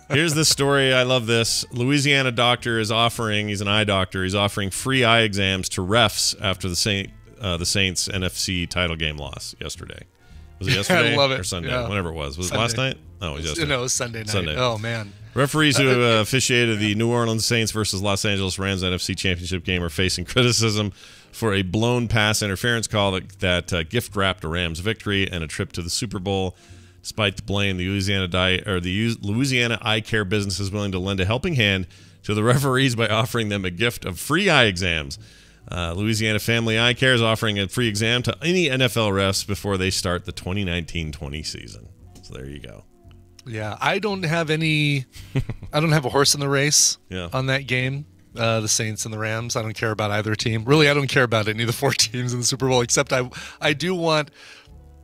Here's the story. I love this. Louisiana doctor is offering, he's an eye doctor, he's offering free eye exams to refs after the Saints NFC title game loss yesterday. Was it yesterday? I love it. Or Sunday? Yeah. Whenever it was. Was it last night? No, it was yesterday. No, it was Sunday night. Oh, man. Referees who officiated the New Orleans Saints versus Los Angeles Rams NFC championship game are facing criticism for a blown pass interference call that gift-wrapped a Rams victory and a trip to the Super Bowl. Despite the blame, the Louisiana eye care business is willing to lend a helping hand to the referees by offering them a gift of free eye exams. Louisiana Family Eye Care is offering a free exam to any NFL refs before they start the 2019-20 season. So there you go. Yeah, I don't have a horse in the race on that game. The Saints and the Rams. I don't care about either team. Really, I don't care about any of the 4 teams in the Super Bowl, except I do want,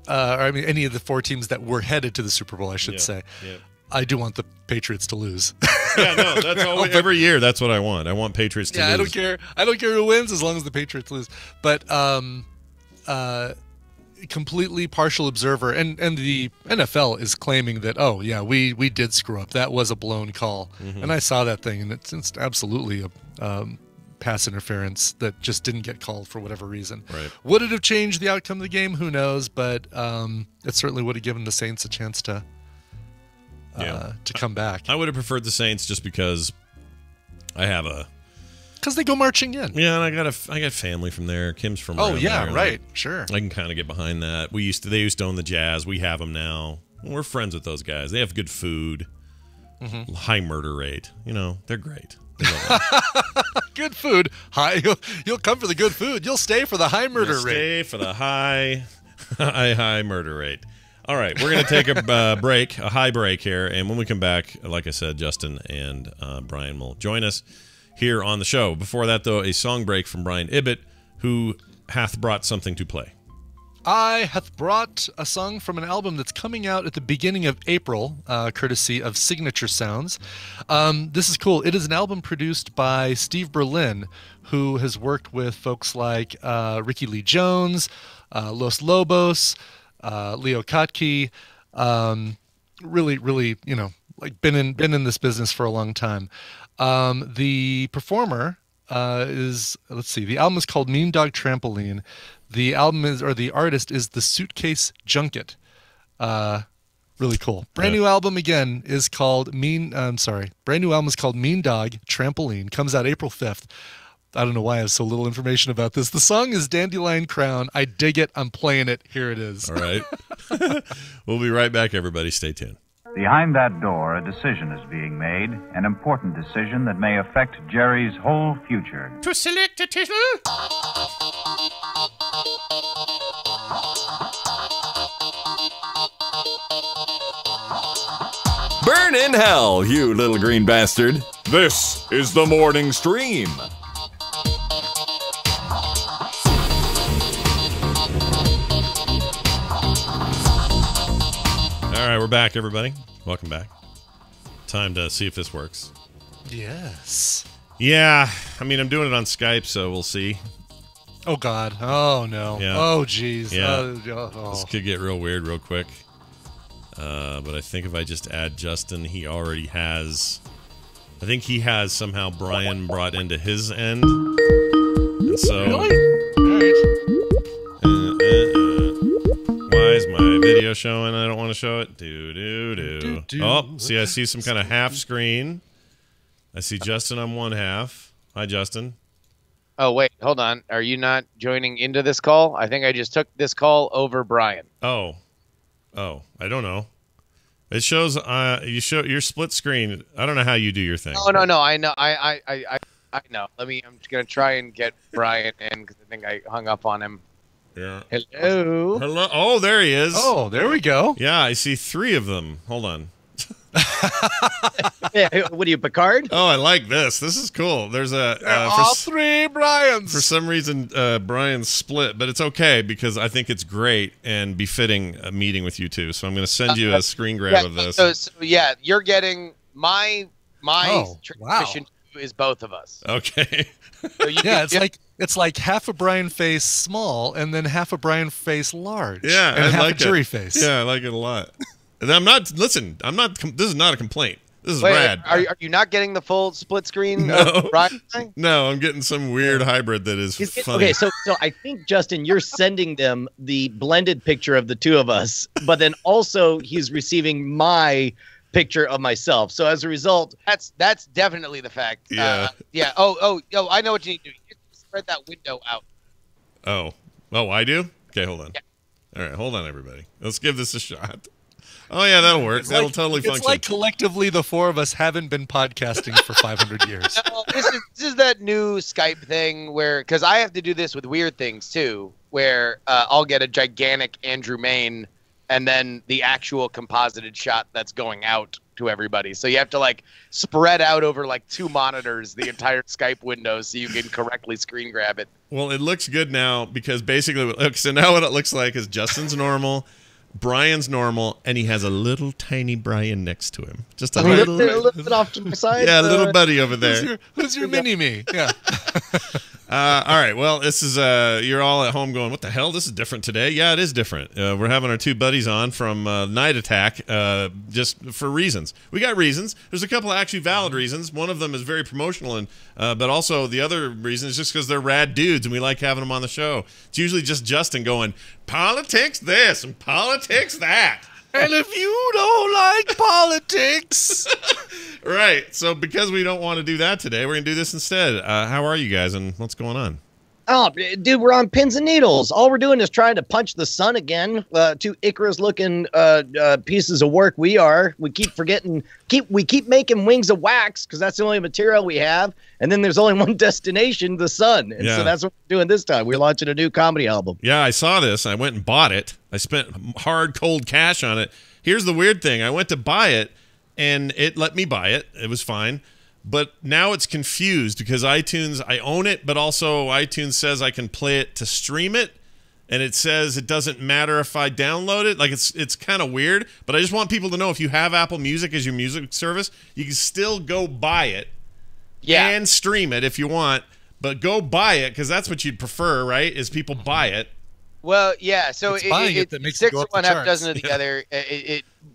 any of the 4 teams that were headed to the Super Bowl, I should say. Yeah. I do want the Patriots to lose. Yeah, no, that's always, every year. That's what I want. I want Patriots to lose. I don't care. I don't care who wins as long as the Patriots lose. But completely partial observer, and the NFL is claiming that we did screw up. That was a blown call, and I saw that thing, and it's absolutely a pass interference that just didn't get called for whatever reason. Right. Would it have changed the outcome of the game? Who knows? But it certainly would have given the Saints a chance to come back. I would have preferred the Saints just because because they go marching in. Yeah, and I got family from there. Kim's from there, right, like, sure. I can kind of get behind that. They used to own the Jazz. We have them now. We're friends with those guys. They have good food, high murder rate. They're great. Good food. High. You'll come for the good food. You'll stay for the high murder rate. Stay for the high murder rate. All right, we're going to take a break, a high break here, and when we come back, like I said, Justin and Brian will join us here on the show. Before that, though, a song break from Brian Ibbett, who hath brought something to play. I hath brought a song from an album that's coming out at the beginning of April, courtesy of Signature Sounds. This is cool. It is an album produced by Steve Berlin, who has worked with folks like Ricky Lee Jones, Los Lobos, Leo Kottke. Really, been in this business for a long time. The performer is, the album is called Mean Dog Trampoline. The artist is The Suitcase Junket. Really cool. Brand new album again is called Mean Dog Trampoline. Comes out April 5th. I don't know why I have so little information about this. The song is Dandelion Crown. I dig it. I'm playing it. Here it is. All right. We'll be right back, everybody. Stay tuned. Behind that door, a decision is being made, an important decision that may affect Jerry's whole future. To select a title. Burn in hell, you little green bastard. This is the morning stream. All right, we're back, everybody. Welcome back. Time to see if this works. Yes. Yeah, I mean, I'm doing it on Skype, so we'll see. Oh, God. Oh, no. Yeah. Oh, jeez. Yeah. Oh. This could get real weird real quick. But I think if I just add Justin, he already has... I think he has somehow Brian brought into his end. And so... Really? All right. Why is my video showing? I don't want to show it. Oh, see, I see some kind of half screen. I see Justin on one half. Hi, Justin. Oh, wait, hold on. Are you not joining into this call? I think I just took this call over Brian. Oh, I don't know. It shows you show your split screen. I don't know how you do your thing. Oh, no. I know. I know. I'm just gonna try and get Brian in because I think I hung up on him. Yeah. Hello. Oh, there he is. Oh, there we go. Yeah, I see 3 of them. Hold on. Yeah, what are you, Picard? Oh, I like this. This is cool. There's all 3 Brians. For some reason, Brian's split, but it's okay because I think it's great and befitting a meeting with you two. So I'm going to send you a screen grab of this. So yeah, you're getting my transmission is both of us. Okay. So it's like half a Brian face small and then half a Brian face large. Yeah, and half like a Jerry face. Yeah, I like it a lot. And I'm not. Listen, I'm not. This is not a complaint. This is Wait, rad. Are you not getting the full split screen? No. Brian? No, I'm getting some weird hybrid that is funny. Okay, so I think, Justin, you're sending them the blended picture of the two of us, but then also he's receiving my picture of myself. So as a result, that's definitely the fact. Yeah. Yeah. Oh, I know what you need to do. You just spread that window out. Oh, I do? Okay, hold on. Yeah. All right, hold on, everybody. Let's give this a shot. Oh, yeah, that'll work. That'll totally function. It's like collectively the 4 of us haven't been podcasting for 500 years. This is that new Skype thing where, because I have to do this with weird things too, where I'll get a gigantic Andrew Main and then the actual composited shot that's going out to everybody. So you have to like spread out over like 2 monitors the entire Skype window so you can correctly screen grab it. Well, it looks good now because basically, so now what it looks like is Justin's normal, Brian's normal, and he has a little tiny Brian next to him. Just a little bit off to the side. Yeah, a little buddy over there. Who's your mini-me? Yeah. All right. Well, this is you're all at home going, what the hell? This is different today. Yeah, it is different. We're having our 2 buddies on from Night Attack just for reasons. We got reasons. There's a couple of actually valid reasons. One of them is very promotional, and but also the other reason is just because they're rad dudes and we like having them on the show. It's usually just Justin going, politics this and politics that. And if you don't like politics... Right. So because we don't want to do that today, we're going to do this instead. How are you guys and what's going on? Oh, dude, we're on pins and needles. All we're doing is trying to punch the sun again. 2 Icarus-looking pieces of work we are. We keep forgetting. We keep making wings of wax because that's the only material we have. And then there's only one destination, the sun. And so that's what we're doing this time. We're launching a new comedy album. Yeah, I saw this. I went and bought it. I spent hard, cold cash on it. Here's the weird thing. I went to buy it, and it let me buy it. It was fine. But now it's confused because iTunes, I own it, but also iTunes says I can play it to stream it, and it says it doesn't matter if I download it. Like, it's kind of weird, but I just want people to know if you have Apple Music as your music service, you can still go buy it and stream it if you want, but go buy it because that's what you'd prefer, right, is people buy it. Well, yeah, so it makes 6 of of one, half dozen of the other.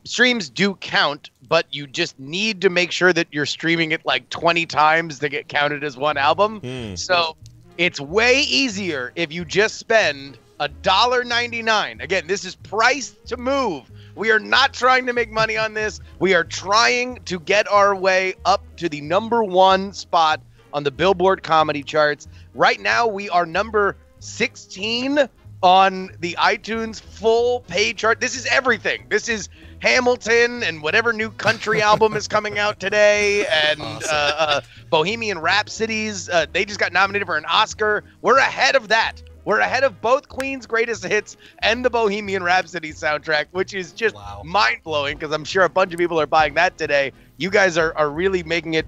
Streams do count, but you just need to make sure that you're streaming it like 20 times to get counted as one album. So it's way easier if you just spend $1.99. Again, this is price to move. We are not trying to make money on this. We are trying to get our way up to the #1 spot on the Billboard comedy charts. Right now, we are number 16 on the iTunes full pay chart. This is everything. This is Hamilton and whatever new country album is coming out today, and awesome. Bohemian Rhapsodies. They just got nominated for an Oscar. We're ahead of that. We're ahead of both Queen's Greatest Hits and the Bohemian Rhapsody soundtrack, which is just mind-blowing because I'm sure a bunch of people are buying that today. You guys are really making it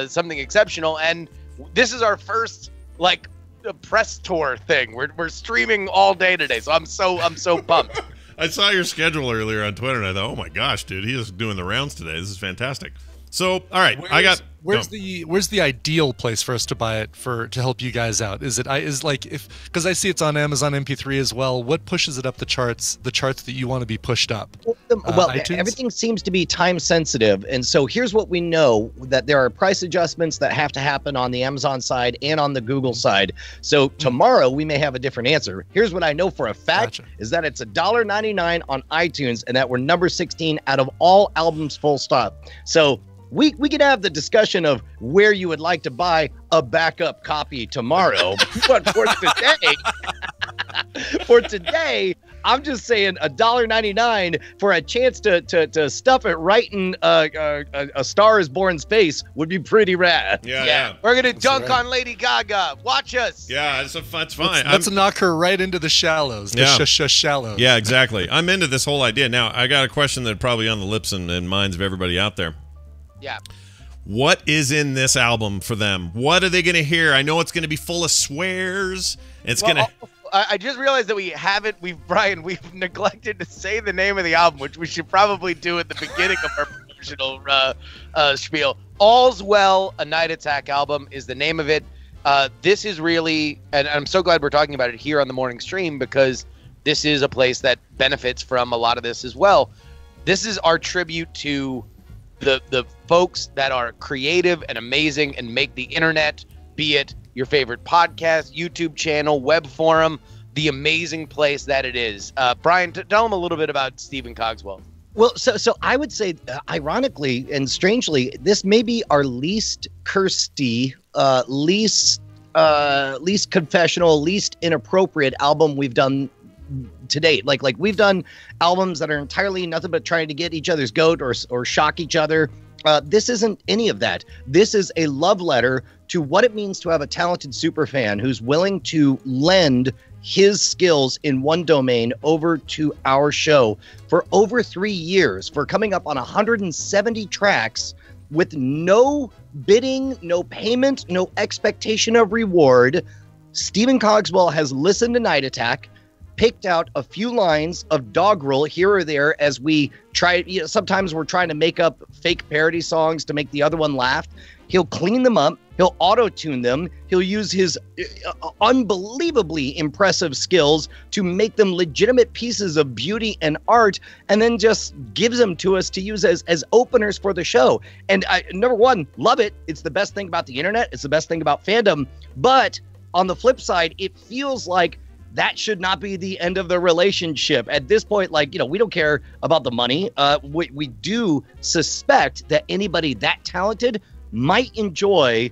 something exceptional, and this is our first like press tour thing. We're streaming all day today, so I'm so pumped. I saw your schedule earlier on Twitter, and I thought, oh my gosh, dude, he is doing the rounds today. This is fantastic. So, all right, where's the ideal place for us to buy it to help you guys out? Is because I see it's on Amazon MP3 as well. What pushes it up the charts that you want to be pushed up? Well, iTunes? Everything seems to be time sensitive, and so here's what we know: that there are price adjustments that have to happen on the Amazon side and on the Google side. So tomorrow we may have a different answer. Here's what I know for a fact: is that it's $1.99 on iTunes, and that we're number 16 out of all albums, full stop. So we could have the discussion of where you would like to buy a backup copy tomorrow, but for today, I'm just saying $1.99 for a chance to stuff it right in a Star Is Born's face would be pretty rad. Yeah. We're gonna dunk on Lady Gaga. Watch us. Yeah, it's fine. Let's knock her right into the shallows. Shallows. Yeah, exactly. I'm into this whole idea. Now, I got a question that probably on the lips and minds of everybody out there. Yeah. What is in this album for them? What are they going to hear? I know it's going to be full of swears. I just realized that we've neglected to say the name of the album, which we should probably do at the beginning of our promotional spiel. All's Well, a Night Attack album is the name of it. This is really, and I'm so glad we're talking about it here on the morning stream, because this is a place that benefits from a lot of this as well. This is our tribute to the folks that are creative and amazing and make the internet, be it your favorite podcast, YouTube channel, web forum, the amazing place that it is. Brian, tell them a little bit about Stephen Cogswell. Well, so I would say, ironically and strangely, this may be our least cursedy, least confessional, least inappropriate album we've done to date. Like we've done albums that are entirely nothing but trying to get each other's goat or shock each other. This isn't any of that. This is a love letter to what it means to have a talented superfan who's willing to lend his skills in one domain over to our show for over 3 years, for coming up on 170 tracks with no bidding, no payment, no expectation of reward. Stephen Cogswell has listened to Night Attack, picked out a few lines of doggerel here or there as we try. Sometimes we're trying to make up fake parody songs to make the other one laugh. He'll clean them up. He'll auto-tune them. He'll use his unbelievably impressive skills to make them legitimate pieces of beauty and art, and then just gives them to us to use as openers for the show. And number one, love it. It's the best thing about the internet. It's the best thing about fandom. But on the flip side, it feels like that should not be the end of the relationship. At this point, we don't care about the money. We do suspect that anybody that talented might enjoy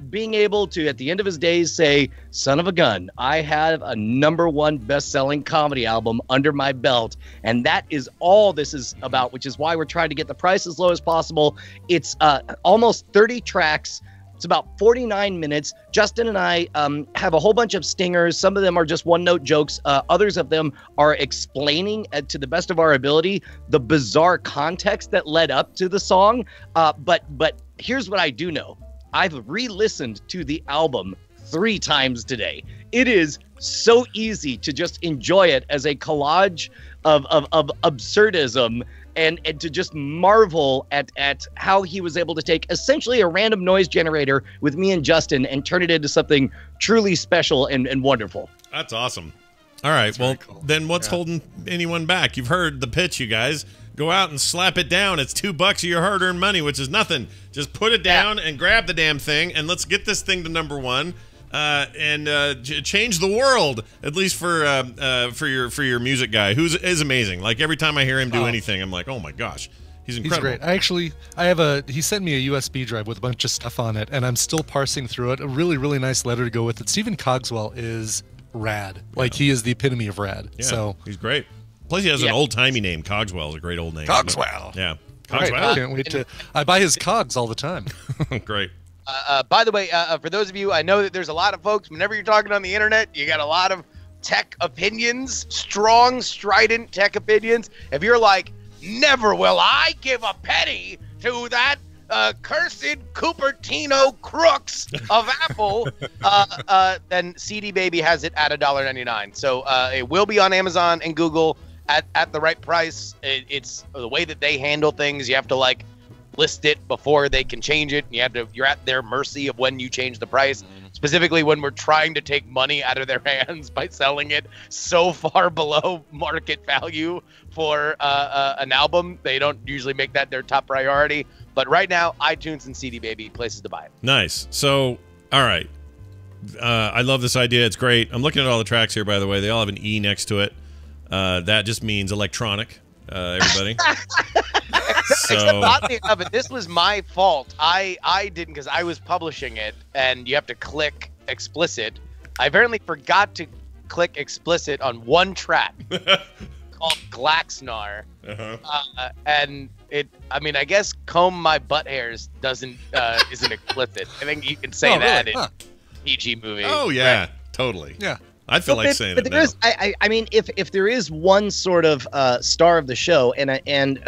being able to, at the end of his days, say, son of a gun, I have a #1 best-selling comedy album under my belt. And that is all this is about, which is why we're trying to get the price as low as possible. It's almost 30 tracks. It's about 49 minutes. Justin and I have a whole bunch of stingers. Some of them are just one-note jokes. Others of them are explaining, to the best of our ability, the bizarre context that led up to the song. But here's what I do know. I've re-listened to the album 3 times today. It is so easy to just enjoy it as a collage of absurdism, and to just marvel at how he was able to take essentially a random noise generator with me and Justin and turn it into something truly special and wonderful. That's awesome. All right, cool. Then what's holding anyone back? You've heard the pitch, you guys. Go out and slap it down. It's $2 of your hard-earned money, which is nothing. Just put it down and grab the damn thing, and let's get this thing to #1. And change the world, at least for your music guy, who is amazing. Like every time I hear him do anything, I'm like, oh my gosh, He's incredible. He's great. He sent me a USB drive with a bunch of stuff on it, and I'm still parsing through it. A really, really nice letter to go with it. Stephen Cogswell is rad. Like, he is the epitome of rad. Yeah, so he's great. Plus, he has an old-timey name. Cogswell is a great old name. Cogswell. Yeah. Cogswell. Right, I can't wait to... I buy his cogs all the time. Great. By the way, for those of you, I know that there's a lot of folks, whenever you're talking on the internet, you got a lot of tech opinions, strong, strident tech opinions. If you're like, never will I give a penny to that cursed Cupertino crooks of Apple, then CD Baby has it at $1.99. So it will be on Amazon and Google at the right price. It's the way that they handle things. You have to like list it before they can change it. You're at their mercy of when you change the price. Specifically when we're trying to take money out of their hands by selling it so far below market value for an album. They don't usually make that their top priority. But right now, iTunes and CD Baby, places to buy it. Nice. So, all right. I love this idea. It's great. I'm looking at all the tracks here, by the way. They all have an E next to it. That just means electronic, everybody. Except oddly enough, this was my fault. I didn't, because I was publishing it, and you have to click explicit. I apparently forgot to click explicit on one track called Glaxnar. And I guess comb my butt hairs isn't explicit. I think you can say that in PG movie. Oh yeah, right? Totally. Yeah. I feel like saying it now. I mean, if there is one sort of star of the show, and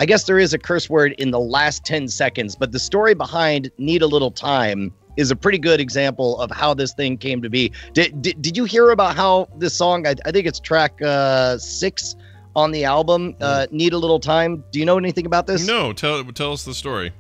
I guess there is a curse word in the last 10 seconds, but the story behind Need a Little Time is a pretty good example of how this thing came to be. Did you hear about how this song, I think it's track 6 on the album, Need a Little Time? Do you know anything about this? No, tell us the story.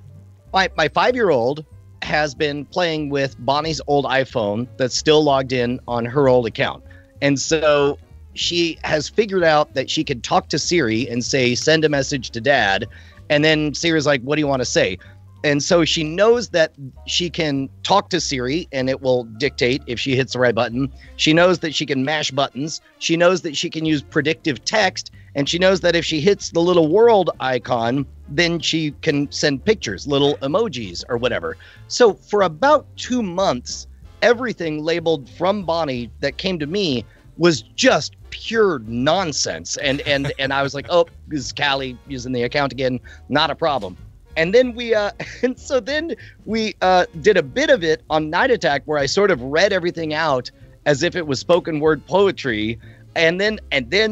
My 5-year-old has been playing with Bonnie's old iPhone that's still logged in on her old account. And so she has figured out that she could talk to Siri and say, send a message to Dad. And then Siri's like, what do you want to say? And so she knows that she can talk to Siri and it will dictate if she hits the right button. She knows that she can mash buttons. She knows that she can use predictive text. And she knows that if she hits the little world icon, then she can send pictures, little emojis or whatever. So for about 2 months, everything labeled from Bonnie that came to me was just pure nonsense. And I was like, oh, this is Callie using the account again. Not a problem. And then we did a bit of it on Night Attack where I sort of read everything out as if it was spoken word poetry. And then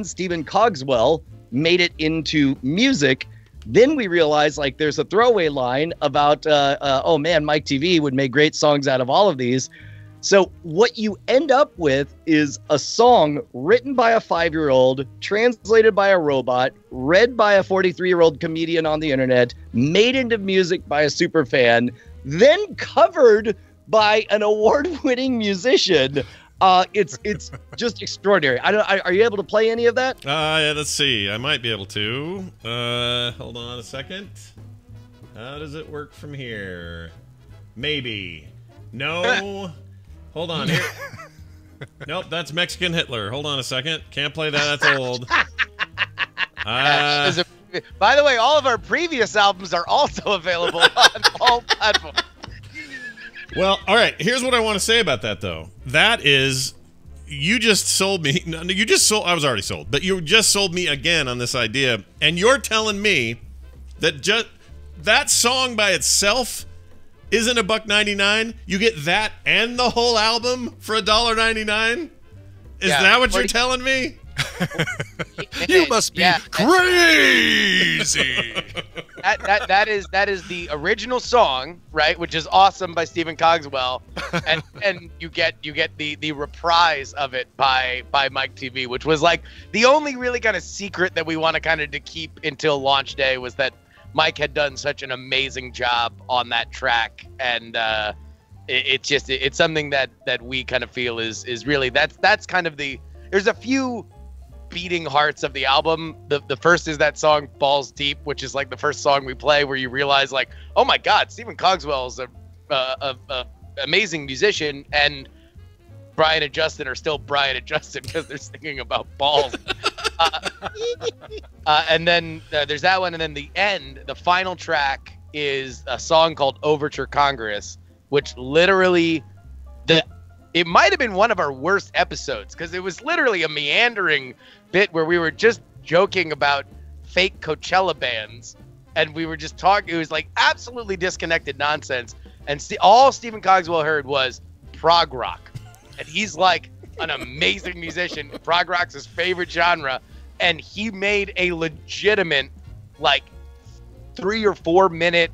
Stephen Cogswell made it into music. Then we realized like there's a throwaway line about, oh man, Mike TV would make great songs out of all of these. So what you end up with is a song written by a 5-year-old, translated by a robot, read by a 43-year-old comedian on the internet, made into music by a super fan, then covered by an award-winning musician. It's just extraordinary. Are you able to play any of that? Yeah, let's see. I might be able to. Hold on a second. How does it work from here? Maybe. No. Hold on here. Nope, that's Mexican Hitler. Hold on a second. Can't play that. That's old. By the way, all of our previous albums are also available on all platforms. Well, all right. Here's what I want to say about that, though. That is, you just sold me. No, you just sold. I was already sold, but you just sold me again on this idea, and you're telling me that just that song by itself isn't $1.99. You get that and the whole album for $1.99. Is that what you're telling me? You must be crazy. That is the original song, right? Which is awesome by Stephen Cogswell, and you get the reprise of it by Mike TV, which was like the only really kind of secret that we want to kind of to keep until launch day was that Mike had done such an amazing job on that track, and it's something that we kind of feel is really that's kind of there's a few beating hearts of the album. The first is that song Balls Deep, which is like the first song we play where you realize like, oh my God, Stephen Cogswell is a amazing musician, and Brian and Justin are still Brian and Justin because they're singing about balls. And then there's that one, and then the final track is a song called Overture Congress, which literally, it might have been one of our worst episodes because it was literally a meandering bit where we were just joking about fake Coachella bands, and we were just talking. It was like absolutely disconnected nonsense, and all Stephen Cogswell heard was prog rock, and he's like an amazing musician. Prog rock's his favorite genre, and he made a legitimate, like, 3 or 4 minute,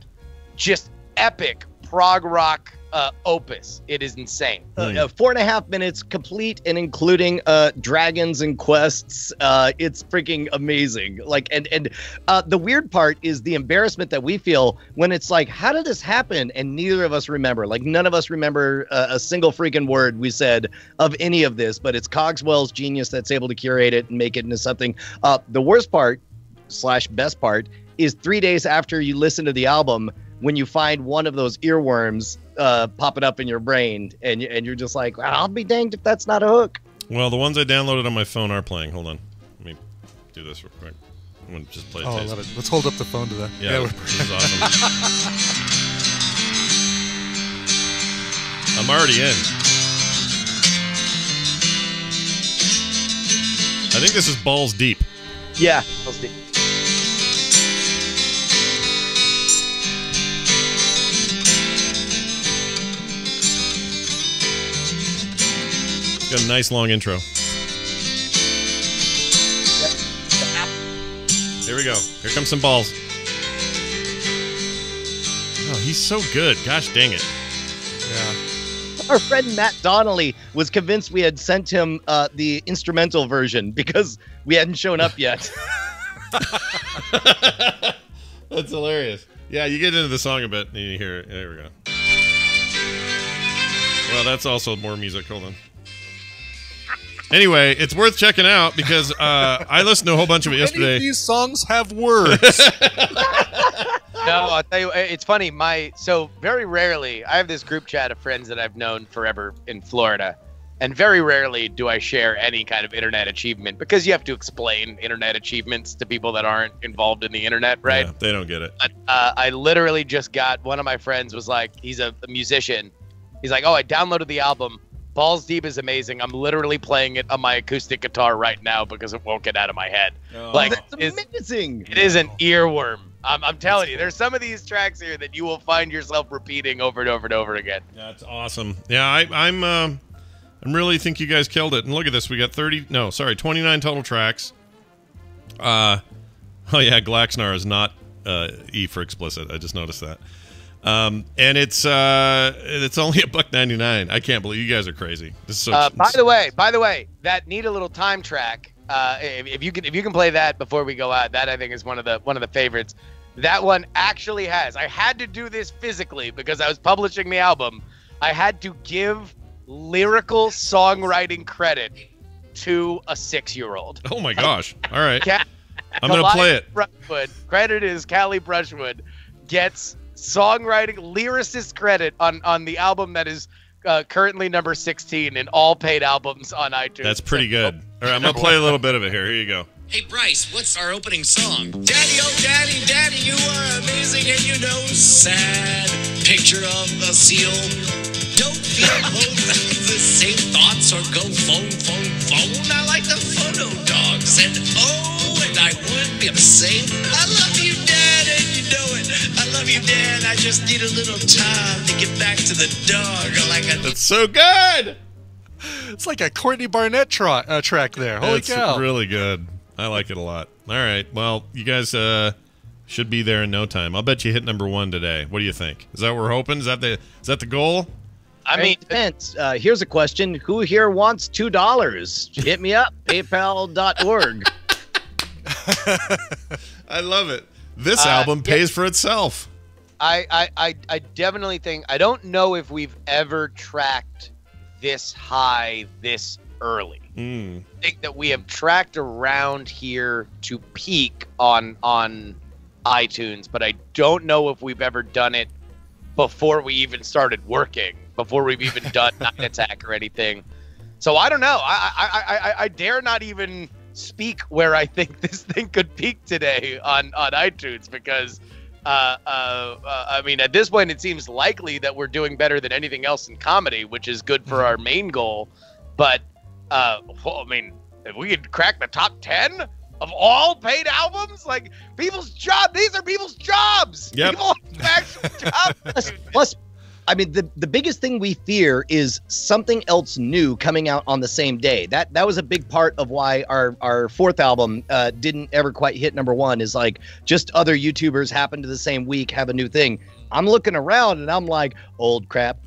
just epic prog rock opus. It is insane. 4.5 minutes, complete and including dragons and quests. It's freaking amazing. Like, and the weird part is the embarrassment that we feel when it's like, how did this happen? And neither of us remember. Like, none of us remember a single freaking word we said of any of this. But it's Cogswell's genius that's able to curate it and make it into something. The worst part / best part is 3 days after you listen to the album, when you find one of those earworms popping up in your brain, and you're just like, well, I'll be danged if that's not a hook. Well, the ones I downloaded on my phone are playing. Hold on. Let me do this real quick. I'm going to just play a taste. I love it. Let's hold up the phone to that. Yeah, this is awesome. I'm already in. I think this is Balls Deep. Yeah, Balls Deep. Got a nice long intro. Here we go. Here comes some balls. Oh, he's so good. Gosh dang it. Yeah. Our friend Matt Donnelly was convinced we had sent him the instrumental version because we hadn't shown up yet. That's hilarious. Yeah, you get into the song a bit and you hear it. There we go. Well, that's also more music. Hold on. Anyway, it's worth checking out because I listened to a whole bunch of it yesterday. Any of these songs have words. No, I'll tell you, it's funny. So very rarely, I have this group chat of friends that I've known forever in Florida, and very rarely do I share any kind of internet achievement because you have to explain internet achievements to people that aren't involved in the internet, right? Yeah, they don't get it. But, I literally just got, one of my friends was like, he's a musician. He's like, oh, I downloaded the album. Balls Deep is amazing. I'm literally playing it on my acoustic guitar right now because it won't get out of my head. Oh, like, that's amazing. It is an earworm. I'm telling you, there's some of these tracks here that you will find yourself repeating over and over and over again. That's awesome. Yeah, I'm really think you guys killed it. And look at this. We got 29 total tracks. Oh yeah, Glaxnar is not E for explicit. I just noticed that. And it's only $1.99. I can't believe you guys are crazy. This is so. By the way, that Need a Little Time track. If you can play that before we go out, that I think is one of the favorites. That one actually has. I had to do this physically because I was publishing the album. I had to give lyrical songwriting credit to a 6-year-old. Oh my gosh! All right, I'm gonna play it. Brushwood, credit is Callie Brushwood, gets songwriting lyricist credit on the album that is currently number 16 in all paid albums on iTunes. That's pretty good. All right, I'm gonna play a little bit of it here. Here you go. Hey Bryce, what's our opening song? Daddy, oh daddy, daddy, you are amazing and you know sad. Picture of a seal. Don't feel both the same thoughts or go phone. I like the photo dogs and I would be the same. I love you, Dad, and you know it. I love you, Dad. I just need a little time to get back to the dog. That's so good. It's like a Courtney Barnett track there. Holy cow. It's really good. I like it a lot. All right. Well, you guys should be there in no time. I'll bet you hit number 1 today. What do you think? Is that what we're hoping? Is that the goal? I mean, it depends. Here's a question. Who here wants $2? Hit me up. PayPal.org. I love it. This album pays for itself. I definitely think, I don't know if we've ever tracked this high this early. I think that we have tracked around here to peak on iTunes, but I don't know if we've ever done it before we even started working, before we've even done Night Attack or anything. So I don't know. I dare not even speak where I think this thing could peak today on iTunes, because I mean, at this point, it seems likely that we're doing better than anything else in comedy, which is good for our main goal. But well, I mean, if we could crack the top 10 of all paid albums, like people's job, these are people's jobs. Yep. People have actual jobs. Plus, I mean, the biggest thing we fear is something else new coming out on the same day. That was a big part of why our fourth album didn't ever quite hit #1, is like just other YouTubers happen to the same week have a new thing. I'm looking around and I'm like, old crap,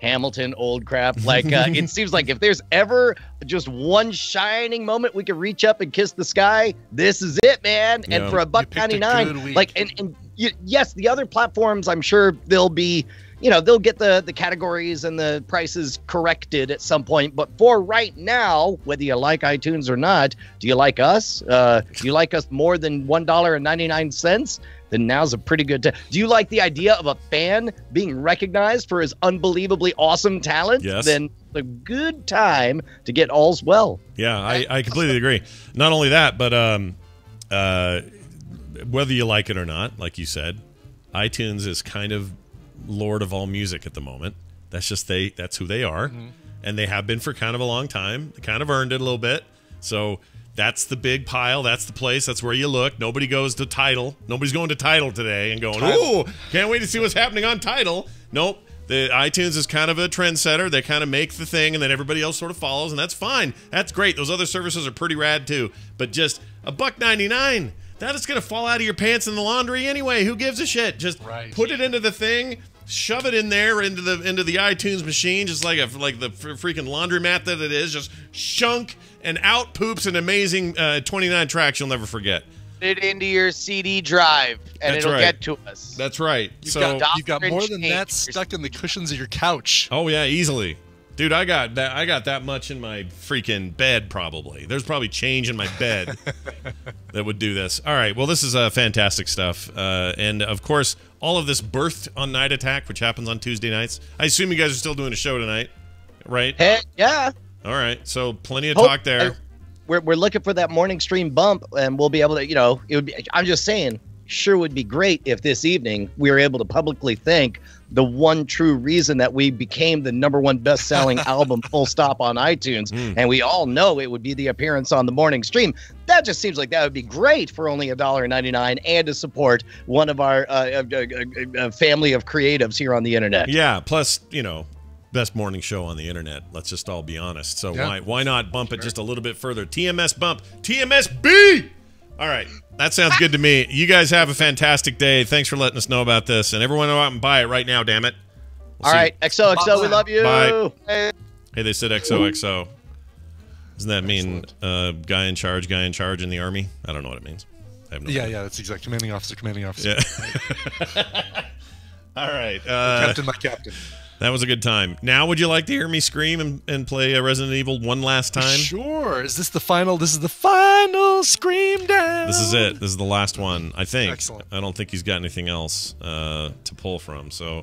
Hamilton, old crap. Like, it seems like if there's ever just one shining moment we can reach up and kiss the sky, this is it, man. And for $1.99, like, and yes, the other platforms, I'm sure they'll be, they'll get the categories and the prices corrected at some point. But for right now, whether you like iTunes or not, do you like us? Do you like us more than $1.99? Then now's a pretty good time. Do you like the idea of a fan being recognized for his unbelievably awesome talent? Yes. Then it's a good time to get All's Well. Yeah, I completely agree. Not only that, but whether you like it or not, like you said, iTunes is kind of lord of all music at the moment. That's just that's who they are. Mm-hmm. And they have been for kind of a long time. They kind of earned it a little bit. So that's the big pile. That's the place. That's where you look. Nobody goes to Tidal. Nobody's going to Tidal today and going, ooh, can't wait to see what's happening on Tidal. Nope. The iTunes is kind of a trendsetter. They kind of make the thing, and then everybody else sort of follows, and that's fine. That's great. Those other services are pretty rad too. But just $1.99, that is going to fall out of your pants in the laundry anyway. Who gives a shit? Just put it into the thing. Shove it in there into the iTunes machine, just like the freaking laundromat that it is. Just shunk and out poops an amazing 29 tracks you'll never forget. Put it into your CD drive, and it'll get to us. That's right. You've got more than that stuck in the cushions of your couch. Oh yeah, easily, dude. I got that much in my freaking bed. Probably there's probably change in my bed that would do this. All right. Well, this is fantastic stuff, and of course, all of this birthed on Night Attack, which happens on Tuesday nights. I assume you guys are still doing a show tonight, right? Heck yeah. All right. So plenty of talk there. We're looking for that morning stream bump, and we'll be able to, it would be, I'm just saying, sure would be great if this evening we were able to publicly thank the one true reason that we became the #1 best-selling album full stop on iTunes. And we all know it would be the appearance on the morning stream. That just seems like that would be great for only $1.99 and to support one of our family of creatives here on the internet. Yeah, plus, best morning show on the internet. Let's just all be honest. So why not bump it just a little bit further? TMS bump. TMSB! All right. That sounds good to me. You guys have a fantastic day. Thanks for letting us know about this. And everyone go out and buy it right now, damn it. All right. XOXO, we love you. Bye. Hey, they said XOXO. Doesn't that mean guy in charge in the army? I don't know what it means. I have no idea. Yeah, that's exact. Commanding officer. Yeah. All right. Captain, my captain. That was a good time. Now, would you like to hear me scream and play Resident Evil one last time? Sure. Is this the final? This is the final scream down. This is it. This is the last one, I think. Excellent. I don't think he's got anything else to pull from. So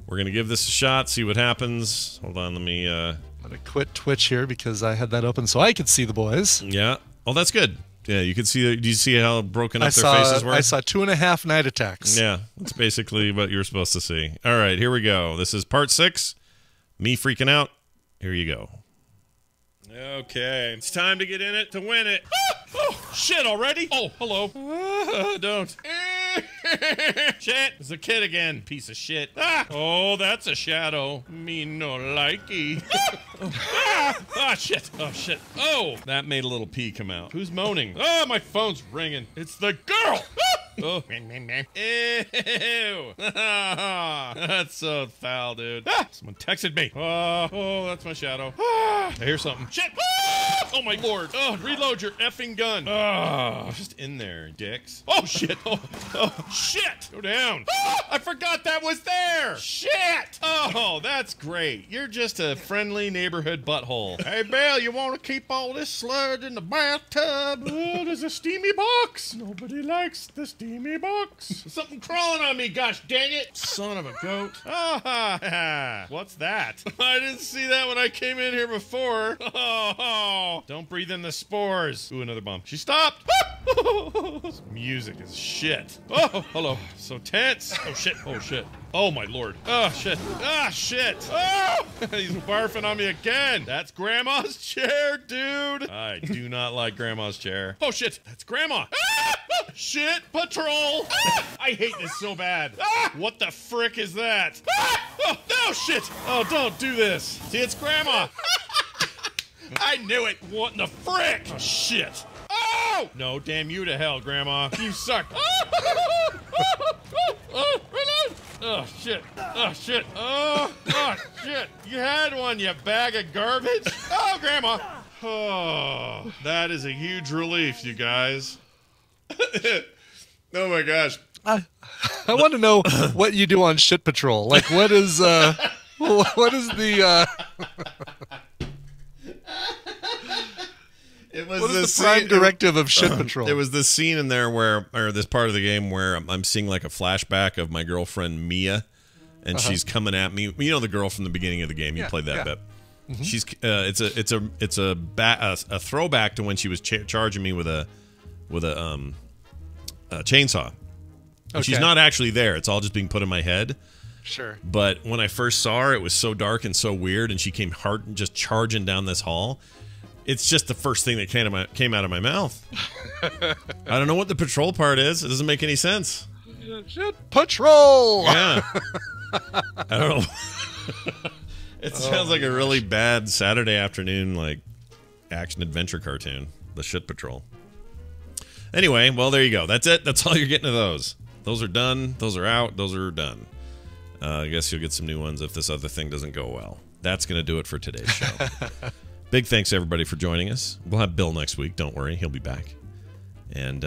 we're going to give this a shot, see what happens. Hold on, let me... I'm going to quit Twitch here because I had that open so I could see the boys. Yeah. Oh, that's good. Yeah, you could see. Do you see how broken up their faces were? I saw 2.5 night attacks. Yeah, that's basically what you're supposed to see. All right, here we go. This is part 6. Me freaking out. Here you go. Okay, it's time to get in it to win it. Oh, shit already? Oh, hello. Don't. Shit, it's a kid again. Piece of shit. Oh, that's a shadow. Me no likey. Shit. Oh, shit. Oh, that made a little pee come out. Who's moaning? Oh, my phone's ringing. It's the girl. Oh. Ew. That's so foul, dude. Someone texted me. Oh, that's my shadow. I hear something. Shit. Oh, my lord. Oh, reload your effing gun. Just in there, dicks. Oh, shit. Oh, shit. Go down. I forgot that was there. Shit. Oh, that's great. You're just a friendly neighborhood butthole. Hey, Bill, you want to keep all this sludge in the bathtub? Oh, there's a steamy box. Nobody likes the steamy Give me a box. Something crawling on me, gosh dang it. Son of a goat. Oh, what's that? I didn't see that when I came in here before. Oh, don't breathe in the spores. Ooh, another bomb. She stopped. This music is shit. Oh, hello. So tense. Oh, shit. Oh, shit. Oh, my lord. Oh, shit. Ah, shit. Oh, he's barfing on me again. That's Grandma's chair, dude. I do not like Grandma's chair. Oh, shit. That's Grandma. Ah! Shit patrol. Ah! I hate this so bad. Ah! What the frick is that? Ah! Oh, no, shit. Oh, don't do this. See, it's Grandma. I knew it. What in the frick? Oh, shit. Oh! No, damn you to hell, Grandma. You suck. Oh, shit. Oh, shit. Oh, shit. You had one, you bag of garbage. Oh, Grandma. Oh, that is a huge relief, you guys. Oh, my gosh. I want to know what you do on Shit Patrol. Like, what is what is the... It was what is the prime directive of Shit Patrol? There was this scene in there or this part of the game where I'm seeing like a flashback of my girlfriend Mia, and she's coming at me. You know the girl from the beginning of the game. You played that bit. Mm-hmm. She's it's a throwback to when she was charging me with a chainsaw. Okay. She's not actually there. It's all just being put in my head. Sure. But when I first saw her, it was so dark and so weird, and she came hard just charging down this hall. It's just the first thing that came out of my mouth. I don't know what the patrol part is. It doesn't make any sense. Shit Patrol! Yeah. I don't know. It sounds like a really bad Saturday afternoon, like, action-adventure cartoon. The Shit Patrol. Anyway, well, there you go. That's it. That's all you're getting of those. Those are done. Those are out. Those are done. I guess you'll get some new ones if this other thing doesn't go well. That's going to do it for today's show. Big thanks, everybody, for joining us. We'll have Bill next week. Don't worry. He'll be back. And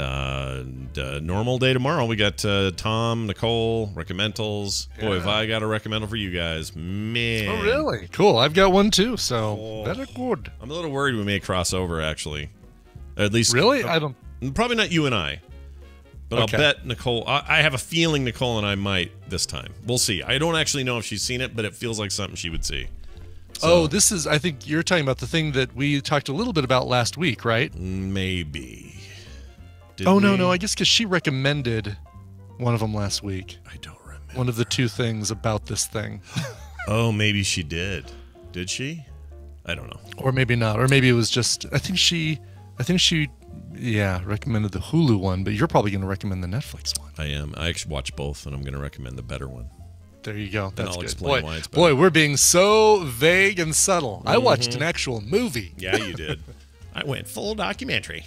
normal day tomorrow. We got Tom, Nicole, recommendals. Yeah. Boy, have I got a recommendal for you guys. Man. Oh, really? Cool. I've got one, too, so very good. I'm a little worried we may cross over, actually. At least. Really? I don't. Probably not you and I. But okay. I'll bet Nicole. I have a feeling Nicole and I might this time. We'll see. I don't actually know if she's seen it, but it feels like something she would see. So, this is, I think you're talking about the thing that we talked a little bit about last week, right? Maybe. No. I guess because she recommended one of them last week. I don't remember. One of the two things about this thing. Oh, maybe she did. Did she? I don't know. Or maybe not. Or maybe it was just, I think she, recommended the Hulu one, but you're probably going to recommend the Netflix one. I am. I actually watched both, and I'm going to recommend the better one. There you go. That's I'll good. Explain why it's better. Boy, we're being so vague and subtle. Mm-hmm. I watched an actual movie. Yeah, you did. I went full documentary.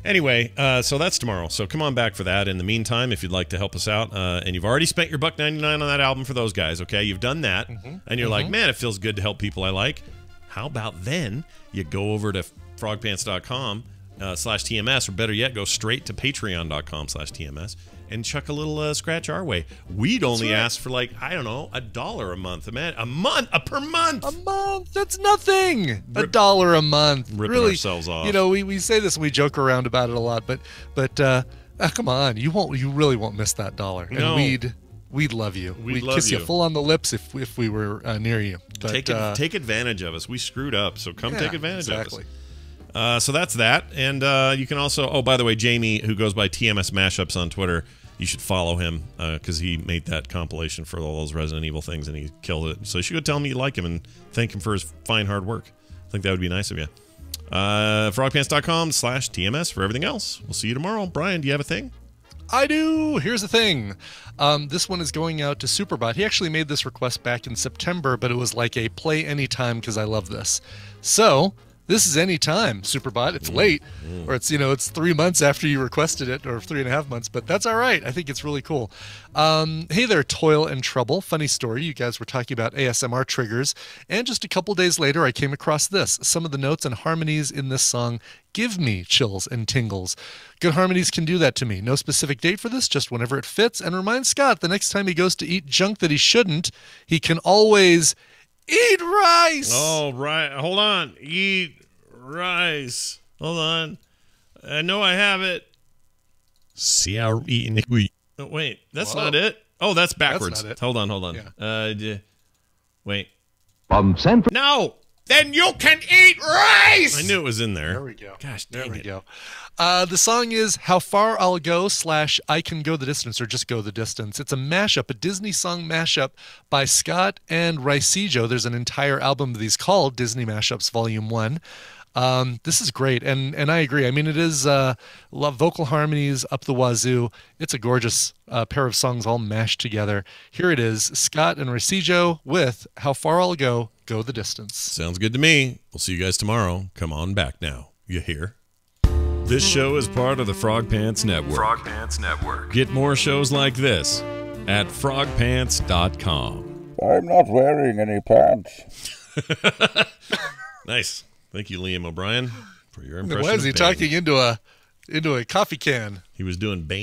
Anyway, so that's tomorrow. So come on back for that. In the meantime, if you'd like to help us out, and you've already spent your $1.99 on that album for those guys, okay? You've done that, and you're like, man, it feels good to help people I like. How about then you go over to frogpants.com /TMS, or better yet, go straight to patreon.com/TMS and chuck a little scratch our way. We'd only ask for, like, I don't know, $1 a month. Per month. A month. That's nothing. $1 a month. Ripping really, ourselves off. You know, we say this and we joke around about it a lot, but come on, you really won't miss that $1. No. And we'd love you. We'd kiss you full on the lips if we were near you. But, take advantage of us. We screwed up, so come take advantage of us. So that's that. And you can also, by the way, Jamie, who goes by TMS Mashups on Twitter, you should follow him because he made that compilation for all those Resident Evil things and he killed it. So you should go tell him you like him and thank him for his fine hard work. I think that would be nice of you. Frogpants.com /TMS for everything else. We'll see you tomorrow. Brian, do you have a thing? I do. Here's the thing. This one is going out to Superbot. He actually made this request back in September, but it was like a play anytime because I love this. So this is anytime, Superbot. It's late, or it's 3 months after you requested it, or 3.5 months, but that's all right. I think it's really cool. Hey there, Toil and Trouble. Funny story. You guys were talking about ASMR triggers, and just a couple days later, I came across this. Some of the notes and harmonies in this song give me chills and tingles. Good harmonies can do that to me. No specific date for this, just whenever it fits. And remind Scott the next time he goes to eat junk that he shouldn't, he can always eat rice. Oh, right. Hold on. Eat rice. Hold on. I know I have it. Oh, wait, that's not it. Oh, that's backwards. That's not it. Hold on. Yeah. Wait. No! Then you can eat rice! I knew it was in there. There we go. Gosh, there dang we it. go. The song is How Far I'll Go / I Can Go the Distance, or just Go the Distance. It's a mashup, a Disney song mashup by Scott and Ricejo. There's an entire album of these called Disney Mashups Volume 1. This is great, and I agree. I mean, it is love vocal harmonies up the wazoo. It's a gorgeous pair of songs all mashed together. Here it is, Scott and Ricejo with How Far I'll Go the Distance. Sounds good to me. We'll see you guys tomorrow. Come on back now. You hear? This show is part of the Frog Pants Network. Frog Pants Network. Get more shows like this at frogpants.com. I'm not wearing any pants. Nice. Thank you, Liam O'Brien, for your impression. Why is he of Bane. talking into a coffee can? He was doing Bane.